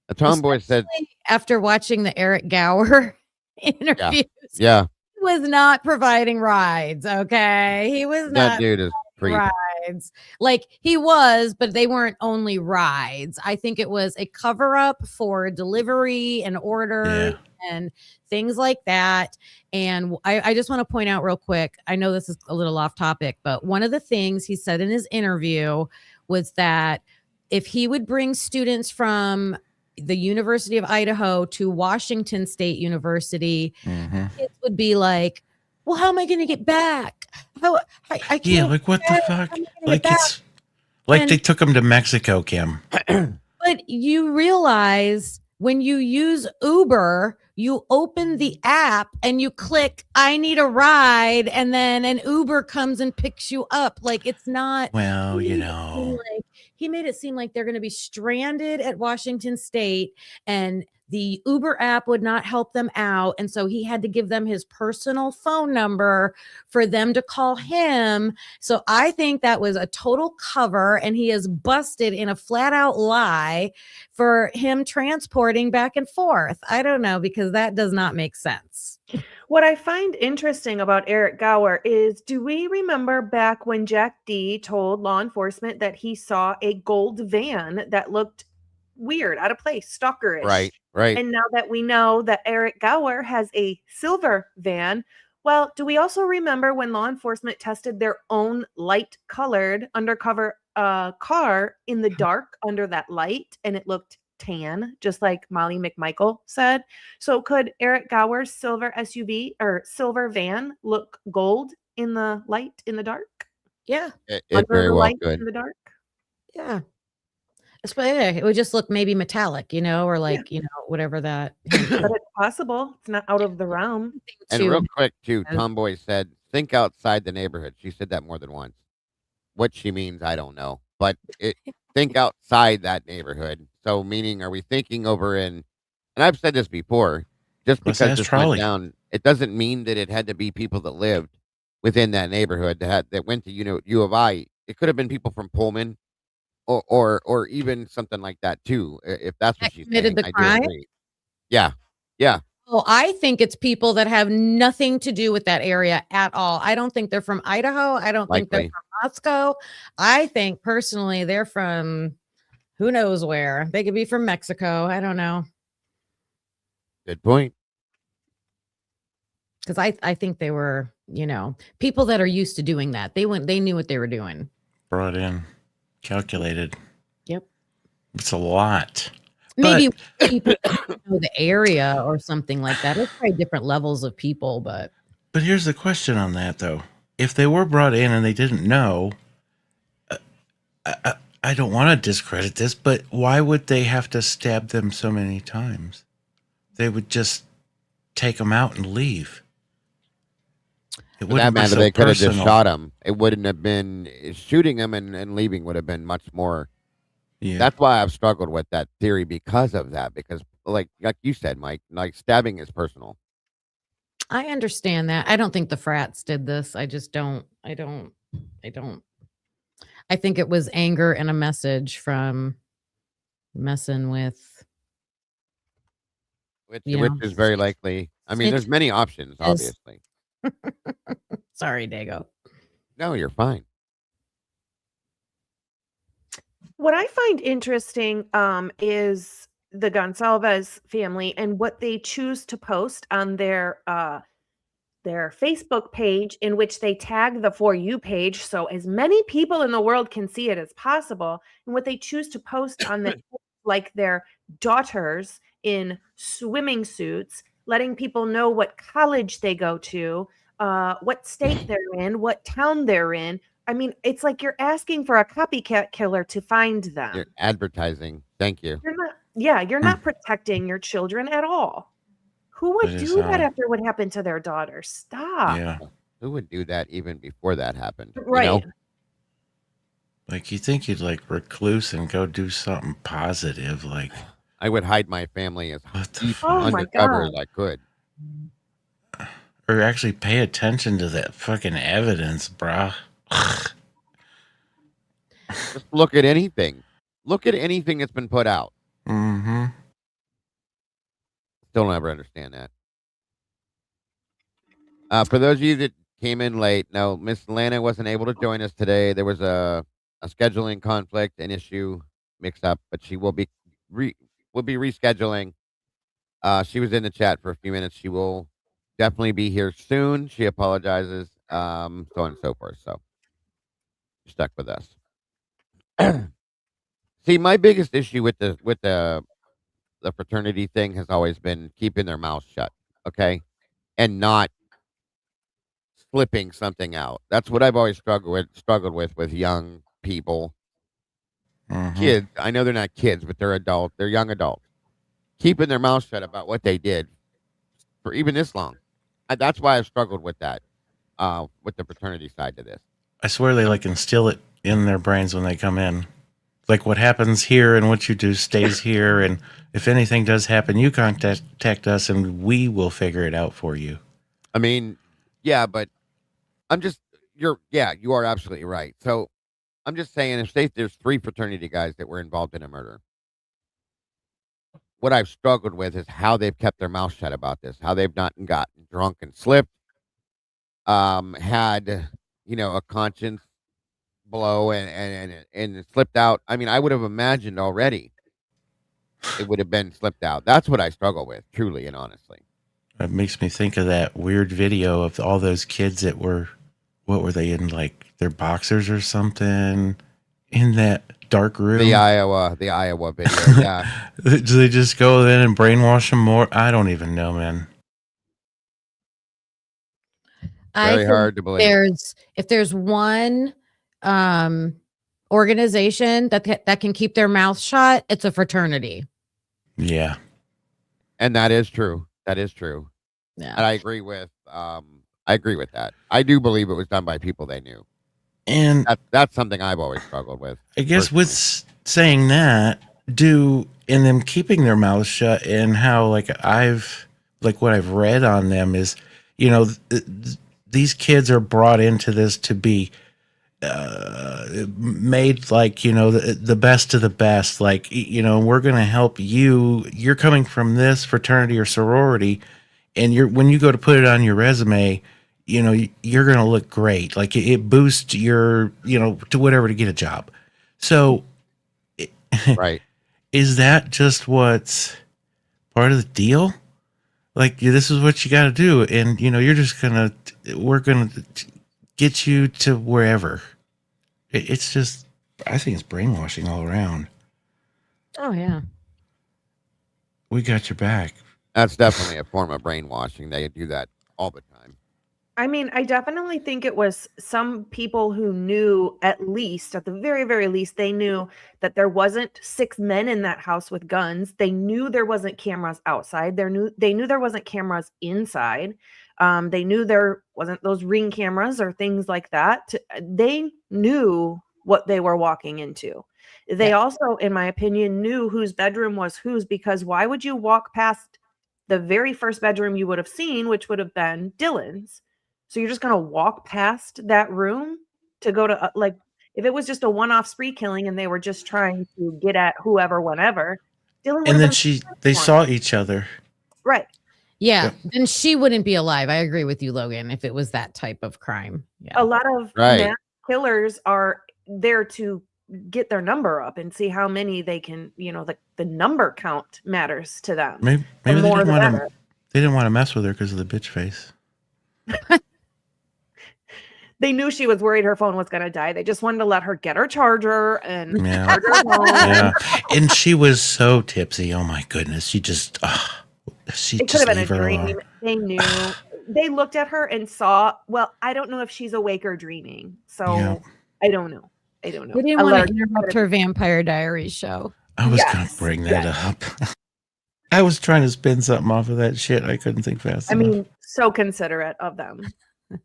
A tomboy said... After watching the Eric Gower interviews, yeah, he was not providing rides, okay? He was not... That dude is creepy. Rides. Like, he was, but they weren't only rides. I think it was a cover-up for delivery and order and things like that. And I just want to point out real quick, I know this is a little off topic, but one of the things he said in his interview was that if he would bring students from the University of Idaho to Washington State University, kids would be like, Well, how am I going to get back? I can't. Yeah, like what the get fuck? How am I gonna get Like back? it's like And- they took him to Mexico, Kim. But you realize when you use Uber, you open the app and you click, I need a ride. And then an Uber comes and picks you up. Like it's not. Well, he you made it seem know. like- he made it seem like they're going to be stranded at Washington State and the Uber app would not help them out. And so he had to give them his personal phone number for them to call him. So I think that was a total cover, and he is busted in a flat out lie for him transporting back and forth. I don't know, because that does not make sense. What I find interesting about Eric Gower is, do we remember back when Jack D told law enforcement that he saw a gold van that looked weird, out of place, stalkerish? Right. And now that we know that Eric Gower has a silver van, well, do we also remember when law enforcement tested their own light-colored undercover car in the dark under that light, and it looked tan, just like Molly McMichael said? So could Eric Gower's silver SUV or silver van look gold in the light in the dark? Yeah. It Under very the well light could. in the dark? Yeah. It would just look maybe metallic, or like, whatever that. But it's possible. It's not out of the realm. And real quick, too, As- Tomboy said, think outside the neighborhood. She said that more than once. What she means, I don't know. But think outside that neighborhood. So, meaning, are we thinking over in, and I've said this before, just Let's because ask this Trolley. went down, it doesn't mean that it had to be people that lived within that neighborhood that went to, U of I. It could have been people from Pullman or even something like that, too. If that's what That she's committed saying, the I do crime? agree. Yeah. Yeah. Oh, I think it's people that have nothing to do with that area at all. I don't think they're from Idaho. I don't think they're Likely. from Moscow. I think personally they're from who knows where. They could be from Mexico. I don't know. Good point. Because I think they were, people that are used to doing that. They knew what they were doing. Brought in, calculated. Yep. It's a lot. Maybe people that know the area or something like that. It's probably different levels of people, but Here's the question on that, though. If they were brought in and they didn't know, I don't want to discredit this, but why would they have to stab them so many times? They would just take them out and leave. It For that wouldn't be matter, so they could have just personal. shot him. It wouldn't have been shooting him and leaving would have been much more. Yeah. That's why I've struggled with that theory because of that. Because like you said, Mike, like stabbing is personal. I understand that. I don't think the frats did this. I just don't. I don't. I think it was anger and a message from messing with. Which You know, is very likely. I mean, there's many options, obviously. Sorry, Dago. No, you're fine. What I find interesting is the Gonsalves family and what they choose to post on their Facebook page, in which they tag the For You page so as many people in the world can see it as possible, and what they choose to post on the like their daughters in swimming suits, letting people know what college they go to, what state they're in, what town they're in. I mean, it's like you're asking for a copycat killer to find them. You're advertising. Thank you. You're not protecting your children at all. Who would That is, do that after what happened to their daughter? Stop. Yeah. Who would do that even before that happened? Right. You know? Like, you think you'd, like, recluse and go do something positive, like... I would hide my family as What the deep fuck? Oh my undercover God. as I could. Or actually pay attention to that fucking evidence, brah. Just look at anything. Look at anything that's been put out. Mm-hmm. Still never understand that. For those of you that came in late, no, Miss Lana wasn't able to join us today. There was a scheduling conflict, an issue mixed up, but she will be rescheduling. She was in the chat for a few minutes. She will definitely be here soon. She apologizes, so on and so forth. So stuck with us. See, my biggest issue with the fraternity thing has always been keeping their mouths shut, okay, and not flipping something out. That's what I've always struggled with young people, kids. I know they're not kids, but they're adults. They're young adults keeping their mouth shut about what they did for even this long. That's why I've struggled with that, with the fraternity side to this. I swear they like instill it in their brains when they come in. Like what happens here and what you do stays here. And if anything does happen, you contact us and we will figure it out for you. I mean, yeah, but you are absolutely right. So I'm just saying, if there's 3 fraternity guys that were involved in a murder, what I've struggled with is how they've kept their mouth shut about this, how they've not gotten drunk and slipped, had, a conscience blow and slipped out. I mean, I would have imagined already it would have been slipped out. That's what I struggle with, truly and honestly. It makes me think of that weird video of all those kids that were, what were they in, like their boxers or something in that dark room? The Iowa video. Yeah. Do they just go in and brainwash them more? I don't even know, man. Very hard to believe. If there's one organization that can keep their mouth shut, it's a fraternity. Yeah. And that is true. That is true. Yeah. And I agree with that. I do believe it was done by people they knew. And that's something I've always struggled with. I guess personally. with saying that, in them keeping their mouths shut, and how what I've read on them is, these kids are brought into this to be made the best of the best. We're going to help you. You're coming from this fraternity or sorority, and when you go to put it on your resume, you're going to look great. Like it boosts your, to whatever to get a job. So, right. Is that just what's part of the deal? Like, this is what you got to do. And, we're going to get you to wherever. It's just, I think it's brainwashing all around. Oh, yeah. We got your back. That's definitely a form of brainwashing. They do that all the time. I mean, I definitely think it was some people who knew, at the very, very least, they knew that there wasn't 6 men in that house with guns. They knew there wasn't cameras outside. They knew there wasn't cameras inside. They knew there wasn't those ring cameras or things like that. They knew what they were walking into. They also, in my opinion, knew whose bedroom was whose, because why would you walk past the very first bedroom you would have seen, which would have been Dylan's? So you're just going to walk past that room to go to, if it was just a one-off spree killing and they were just trying to get at whoever, whenever, Dylan. And then they saw each other. Right. Yeah. Then she wouldn't be alive. I agree with you, Logan, if it was that type of crime. Yeah. A lot of mass killers are there to get their number up and see how many they can, the number count matters to them. Maybe they didn't want to mess with her because of the bitch face. They knew she was worried her phone was going to die. They just wanted to let her get her charger and charge her phone. Yeah. And she was so tipsy. Oh my goodness. She just, it could have been a dream. They knew. They looked at her and saw, well, I don't know if she's awake or dreaming. So I don't know. We didn't want to interrupt her Vampire Diaries show. I was going to bring that up. I was trying to spin something off of that shit. I couldn't think fast enough. I mean, so considerate of them.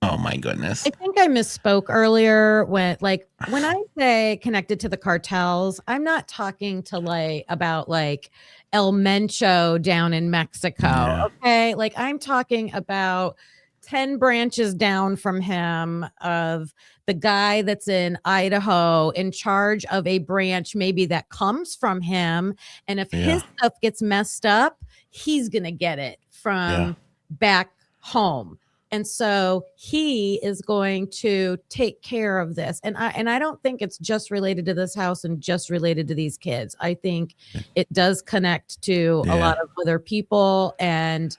Oh my goodness. I think I misspoke earlier when I say connected to the cartels, I'm not talking to about El Mencho down in Mexico. Yeah. Okay. I'm talking about 10 branches down from him of the guy that's in Idaho in charge of a branch, maybe that comes from him. And if his stuff gets messed up, he's going to get it from back home. And so he is going to take care of this. And I don't think it's just related to this house and just related to these kids. I think it does connect to a lot of other people. And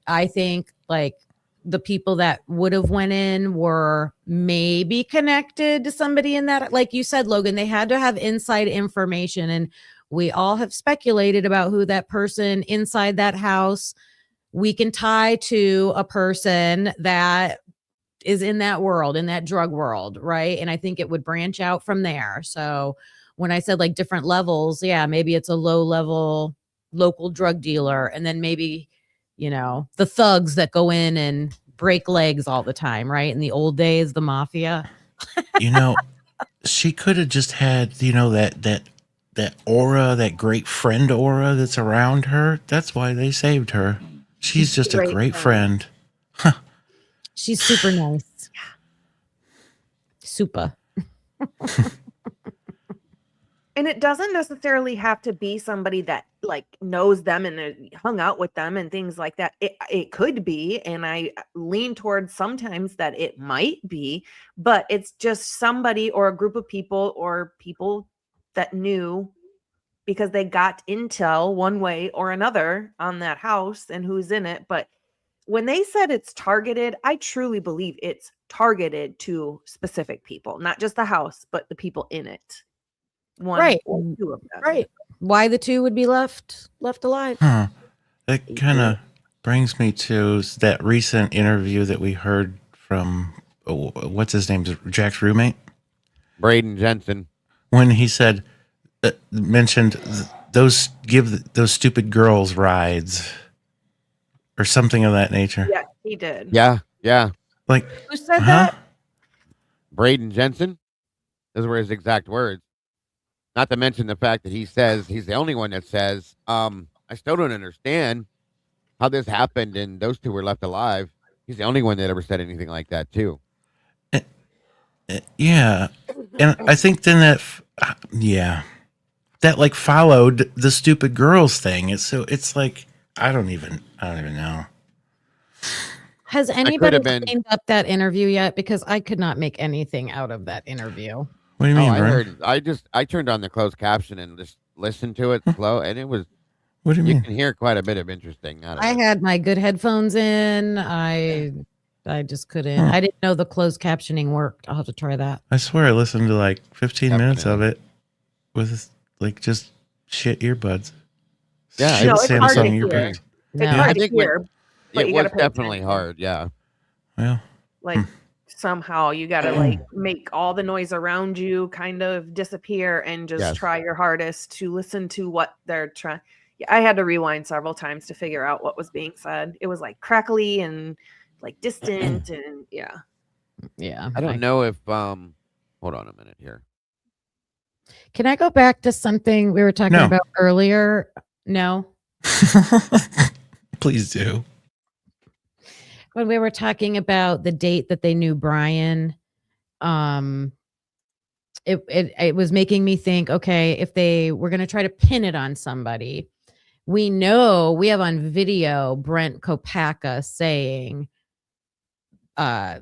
I think the people that would have went in were maybe connected to somebody in that. Like you said, Logan, they had to have inside information. And we all have speculated about who that person inside that house we can tie to a person that is in that world, in that drug world, right? And I think it would branch out from there. So when I said like different levels, yeah, maybe it's a low level local drug dealer, and then maybe, you know, the thugs that go in and break legs all the time, right? In the old days, the mafia. You know, she could have just had, you know, that aura, that great friend aura that's around her. That's why they saved her. She's just a great friend. She's super nice. Super. And it doesn't necessarily have to be somebody that like knows them and hung out with them and things like that. It could be, and I lean towards sometimes that it might be, but it's just somebody or a group of people or people that knew because they got intel one way or another on that house and who's in it. But when they said it's targeted, I truly believe it's targeted to specific people, not just the house, but the people in it. One Right. or two of them. Right. Why the two would be left alive. Huh. That kind of brings me to that recent interview that we heard from, what's his name? Jack's roommate? Braden Jensen. When he said, mentioned those, give those stupid girls rides or something of that nature. Yeah, he did. Yeah, yeah. Like, who said that? Braden Jensen. Those were his exact words. Not to mention the fact that he says he's the only one that says, I still don't understand how this happened and those two were left alive. He's the only one that ever said anything like that, too. Yeah. And I think then that like followed the stupid girls thing. It's like, I don't even know. Has anybody cleaned up that interview yet? Because I could not make anything out of that interview. What do you mean, I turned on the closed caption and just listened to it slow, and it was. What do you mean? You can hear quite a bit of interesting out of it. I had my good headphones in. I just couldn't. I didn't know the closed captioning worked. I'll have to try that. I swear I listened to like 15 minutes of it with like just shit earbuds. Yeah, it's hard to hear. earbuds. It's hard to hear. But It you was gotta pay definitely attention. hard, yeah. Well, Like somehow you gotta like make all the noise around you kind of disappear and just try your hardest to listen to what they're trying. Yeah, I had to rewind several times to figure out what was being said. It was like crackly and like distant and yeah. I don't know if hold on a minute here. Can I go back to something we were talking No. about earlier? No. Please do. When we were talking about the date that they knew Brian, it was making me think, okay, if they were going to try to pin it on somebody, we know we have on video Brent Kopaka saying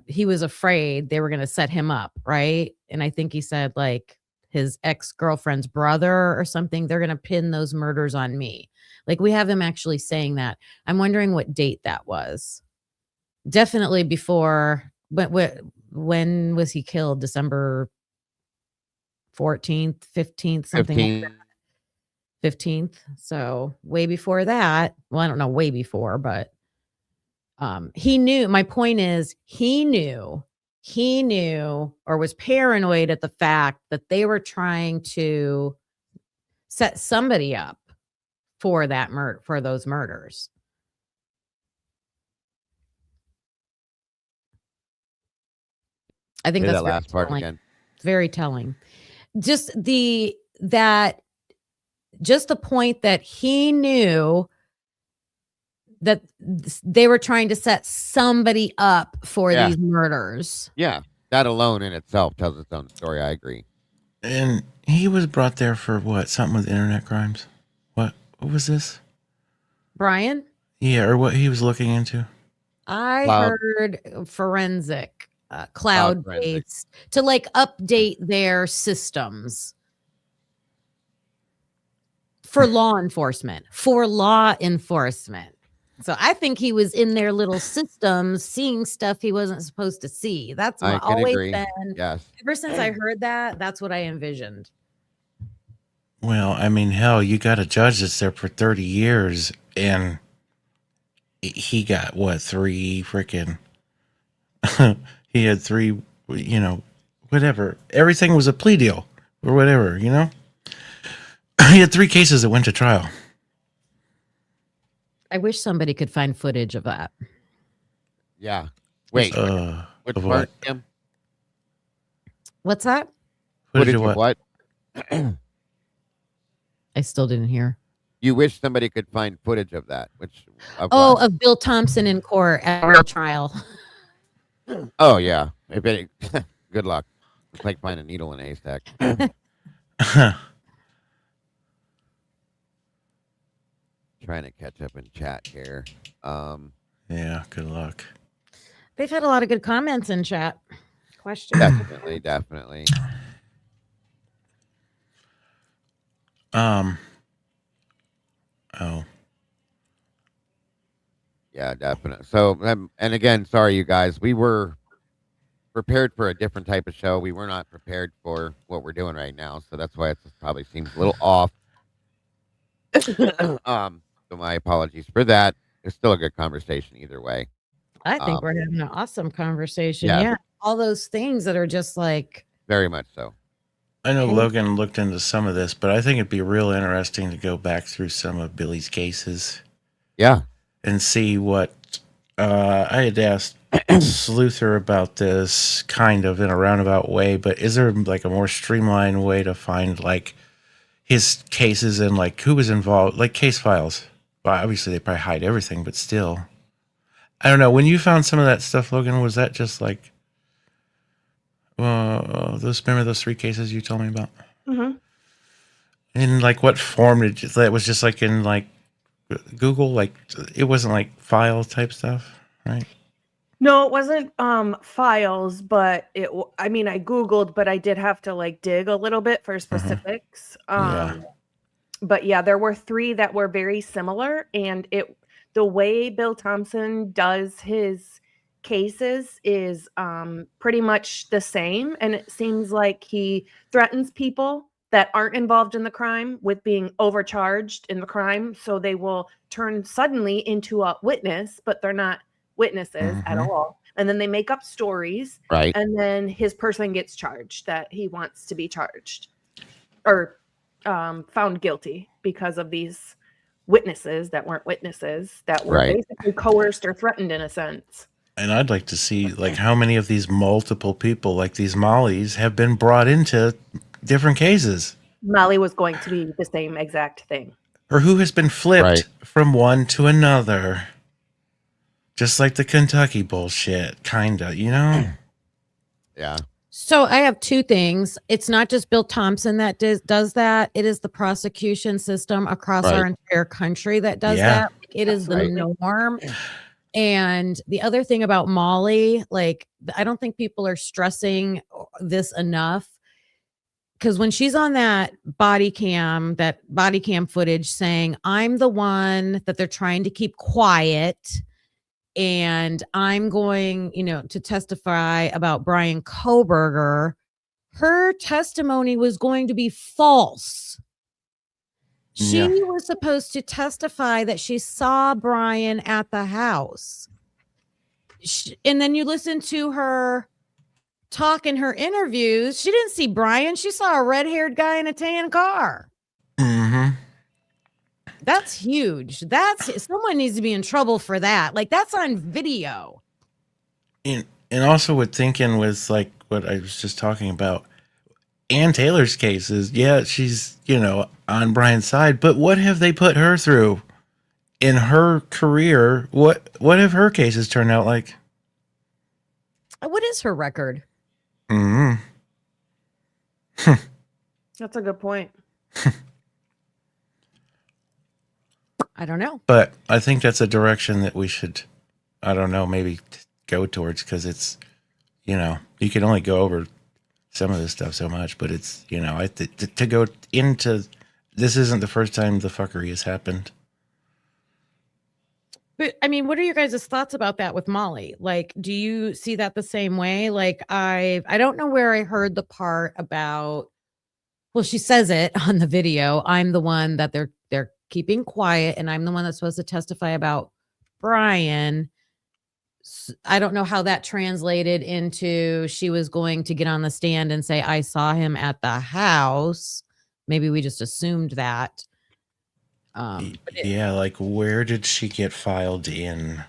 he was afraid they were going to set him up, right? And I think he said like his ex-girlfriend's brother or something, they're going to pin those murders on me. Like we have him actually saying that. I'm wondering what date that was. Definitely before, when was he killed? December 14th, 15th, something like that. 15th. So way before that. Well, I don't know way before, but he knew. My point is he knew or was paranoid at the fact that they were trying to set somebody up for that for those murders. I think that's that last part telling. again. Very telling. Just the point that he knew that they were trying to set somebody up for these murders. Yeah, that alone in itself tells its own story. I agree. And he was brought there for what? Something with internet crimes? What was this? Brian? Yeah, or what he was looking into? I heard forensic, cloud-based, to like update their systems for law enforcement. So I think he was in their little systems seeing stuff he wasn't supposed to see. That's what always been. Yes. Ever since I heard that, that's what I envisioned. Well, I mean, hell, you got a judge that's there for 30 years and he got what, 3 freaking he had 3, whatever. Everything was a plea deal or whatever, He had 3 cases that went to trial. I wish somebody could find footage of that. Yeah. Wait. Which Of part, what? Kim? What's that? Footage Footage of of what? what? I still didn't hear. You wish somebody could find footage of that. Oh, What? of Bill Thompson in court at a real trial. Oh yeah. If it, good luck. It's like finding a needle in a haystack. Trying to catch up in chat here. Yeah, good luck. They've had a lot of good comments in chat. Questions. Definitely. Oh. Yeah, definitely. So, and again, sorry, you guys. We were prepared for a different type of show. We were not prepared for what we're doing right now, so that's why it probably seems a little off. So my apologies for that. It's still a good conversation either way. I think we're having an awesome conversation. Yeah. Yeah. All those things that are just like. Very much so. I know Logan looked into some of this, but I think it'd be real interesting to go back through some of Billy's cases. Yeah. And see what I had asked Sluther about this kind of in a roundabout way, but is there like a more streamlined way to find like his cases and like who was involved, like case files? Well, obviously they probably hide everything, but still. I don't know. When you found some of that stuff, Logan, was that just like remember those 3 cases you told me about? Mm-hmm. In like what form that was just like in like Google, like it wasn't like file type stuff, right? No, it wasn't files, but I mean, I Googled, but I did have to like dig a little bit for specifics. Yeah. But yeah, there were 3 that were very similar, and the way Bill Thompson does his cases is pretty much the same, and it seems like he threatens people that aren't involved in the crime with being overcharged in the crime, so they will turn suddenly into a witness, but they're not witnesses at all, and then they make up stories, Right. and then his person gets charged that he wants to be charged or found guilty because of these witnesses that weren't witnesses that were Right. basically coerced or threatened in a sense. And I'd like to see like how many of these multiple people, like these Mollies, have been brought into different cases, Molly was going to be the same exact thing. or who has been flipped Right. from one to another, just like the Kentucky bullshit, kinda, Yeah. So I have 2 things. It's not just Bill Thompson that does that. It is the prosecution system across our entire country that does that. It is the norm. And the other thing about Molly, like, I don't think people are stressing this enough, because when she's on that body cam footage saying, I'm the one that they're trying to keep quiet, and I'm going, to testify about Brian Koberger, her testimony was going to be false. She was supposed to testify that she saw Brian at the house. And then you listen to her talk in her interviews. She didn't see Brian. She saw a red-haired guy in a tan car. That's huge. Someone needs to be in trouble for that. Like, that's on video. And also with thinking with like what I was just talking about, Ann Taylor's cases, she's, on Brian's side, but what have they put her through in her career? What have her cases turned out like? What is her record? That's a good point. I don't know. But I think that's a direction that we should, I don't know, maybe go towards, because it's, you can only go over some of this stuff so much, but it's, to go into, this isn't the first time the fuckery has happened. But I mean, what are your guys' thoughts about that with Molly? Like, do you see that the same way? Like, I don't know where I heard the part about, well, she says it on the video, I'm the one that they're keeping quiet, and I'm the one that's supposed to testify about Brian. I don't know how that translated into she was going to get on the stand and say, I saw him at the house. Maybe we just assumed that. Yeah, like where did she get filed in?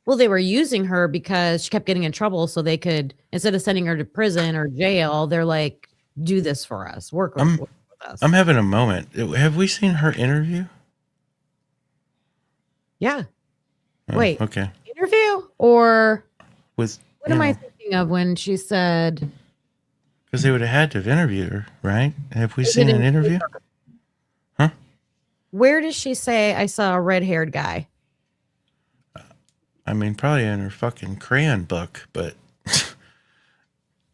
Well, they were using her because she kept getting in trouble, so they could, instead of sending her to prison or jail, they're like, do this for us, work with us. I'm having a moment. Have we seen her interview? Yeah. Oh, Wait. Okay. Interview or With what am I thinking of when she said? Because they would have had to have interviewed her, right? Have we They seen an didn't interview? Huh? Where does she say I saw a red-haired guy? I mean, probably in her fucking crayon book, but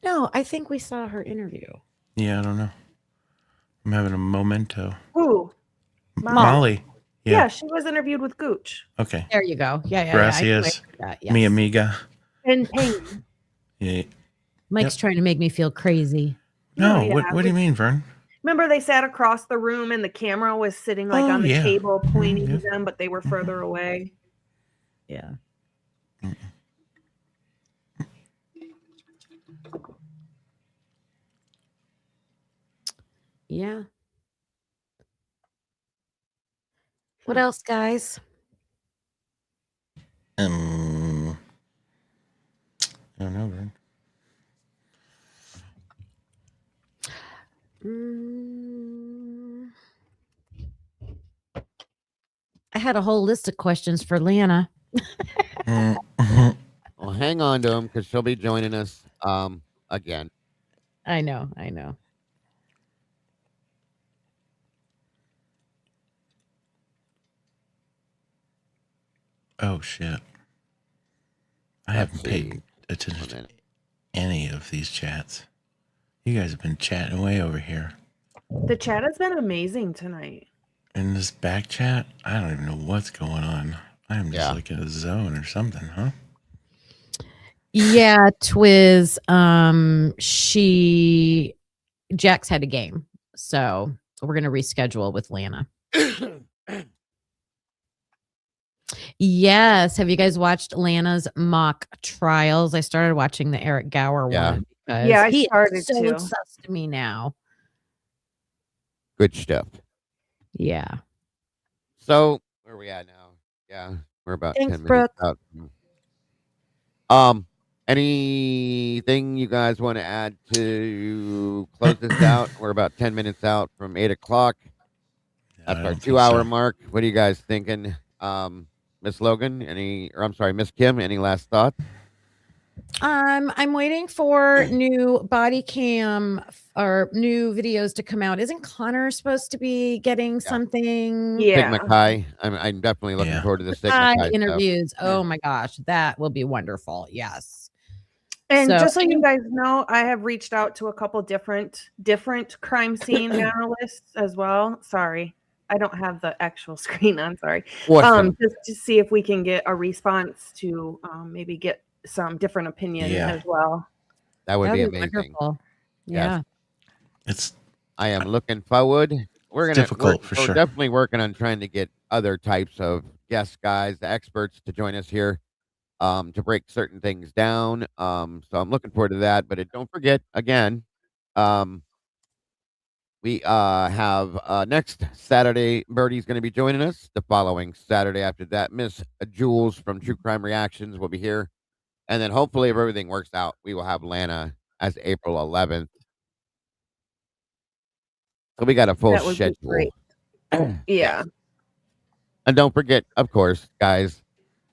No, I think we saw her interview. yeah, I don't know. I'm having a memento. Who? Molly. Yeah, she was interviewed with Gooch. Okay. There you go. Yeah. Gracias. Yes. Mi amiga. And Payne. Yeah. Mike's trying to make me feel crazy. No, yeah, what do you mean, Vern? Remember they sat across the room and the camera was sitting like on the table pointing to them, but they were further away. Yeah. Yeah. What else, guys? I don't know, Vern. I had a whole list of questions for Lana. Well, hang on to them because she'll be joining us again. I know. Oh shit! I haven't paid attention to any of these chats. You guys have been chatting away over here. The chat has been amazing tonight. In this back chat, I don't even know what's going on. I am just like in a zone or something, huh? Yeah, Twiz. Jax had a game, so we're gonna reschedule with Lana. Yes. Have you guys watched Lana's mock trials? I started watching the Eric Gower one because I he started is so to. obsessed to me now. Good stuff. Yeah. So where are we at now? Yeah, we're about Thanks, 10 minutes Brooke. out. Anything you guys want to add to close this out? We're about 10 minutes out from 8 o'clock. That's our 2-hour mark. What are you guys thinking? Miss Logan, Miss Kim, any last thoughts? I'm waiting for new body cam or new videos to come out. Isn't Connor supposed to be getting something? Sigma Chi. I'm definitely looking forward to the Sigma Chi interviews. stuff. Oh my gosh, that will be wonderful. Yes. And just so you guys know, I have reached out to a couple different crime scene analysts as well. Sorry, I don't have the actual screen on. Sorry. Just to see if we can get a response to maybe get some different opinion as well. That would be amazing. Wonderful. Yeah. I am looking forward. We're definitely working on trying to get other types of guest guys, the experts, to join us here. To break certain things down. So I'm looking forward to that. But don't forget, again, we have next Saturday, Birdie's going to be joining us. The following Saturday after that, Miss Jules from True Crime Reactions will be here. And then hopefully, if everything works out, we will have Lana as April 11th. So we got a full schedule. Yeah. And don't forget, of course, guys,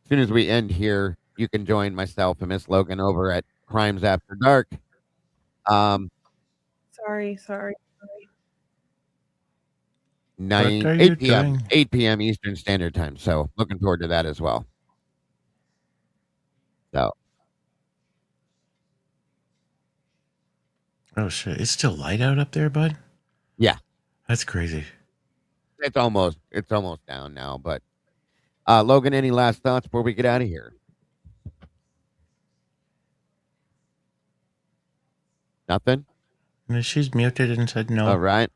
as soon as we end here, you can join myself and Miss Logan over at Crimes After Dark. Sorry. 8 p.m. Eastern Standard Time. So looking forward to that as well. So. Oh shit! It's still light out up there, bud. Yeah, that's crazy. It's almost down now. But Logan, any last thoughts before we get out of here? Nothing. She's muted and said no. All right.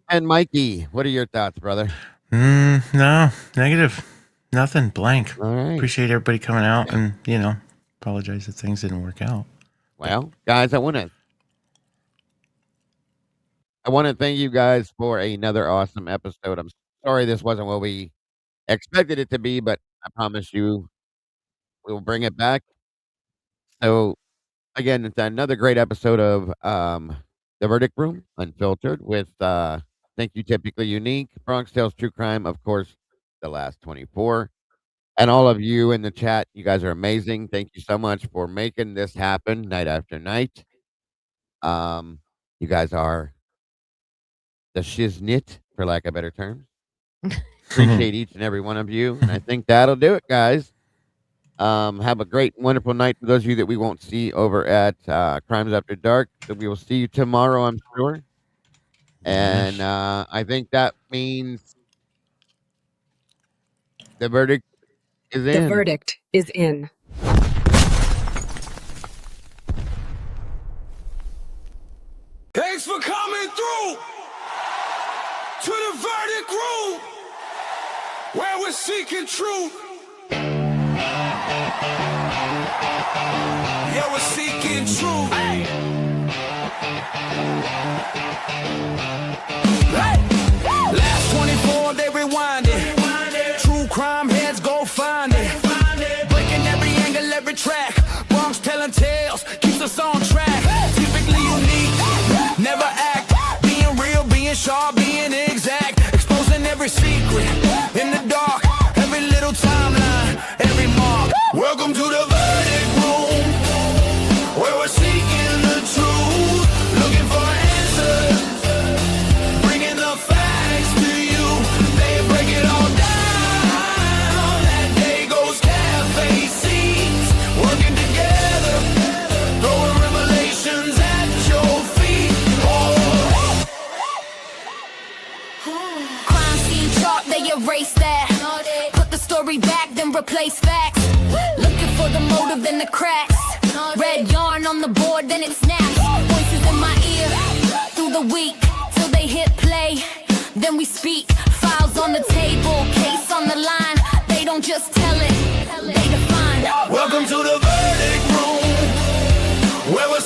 And Mikey, what are your thoughts, brother? No, negative. Nothing. Blank. All right. Appreciate everybody coming out and, apologize that things didn't work out. Well, guys, I want to thank you guys for another awesome episode. I'm sorry this wasn't what we expected it to be, but I promise you we will bring it back. So again, it's another great episode of The Verdict Room, Unfiltered, with Thank You Typically Unique, Bronxtails True Crime, of course, The Last 24. And all of you in the chat, you guys are amazing. Thank you so much for making this happen night after night. You guys are the shiznit, for lack of better terms. Appreciate each and every one of you. And I think that'll do it, guys. Have a great, wonderful night. For those of you that we won't see over at Crimes After Dark, that we will see you tomorrow, I'm sure. And I think that means the verdict is in. The verdict is in. Thanks for coming through to the verdict room where we're seeking truth. Yeah, we're seeking truth. Hey. Last 24, they rewinded. True crime heads go find it. Breaking every angle, every track. Bronx telling tales, keeps us on track. Typically unique, never act. Being real, being sharp, being exact. Exposing every secret in the dark. Every little timeline, every mark. Welcome to the verdict room, where we're seeking the truth. Looking for answers, bringing the facts to you. They break it all down at Dago's Cafe scenes. Working together, throwing revelations at your feet. Oh. Crime scene chart, they erase that. Put the story back, then replace facts. Looking for the motive in the cracks. Red yarn on the board, then it snaps. Voices in my ear through the week till they hit play. Then we speak. Files on the table, case on the line. They don't just tell it, they define. Welcome to the verdict room, where we're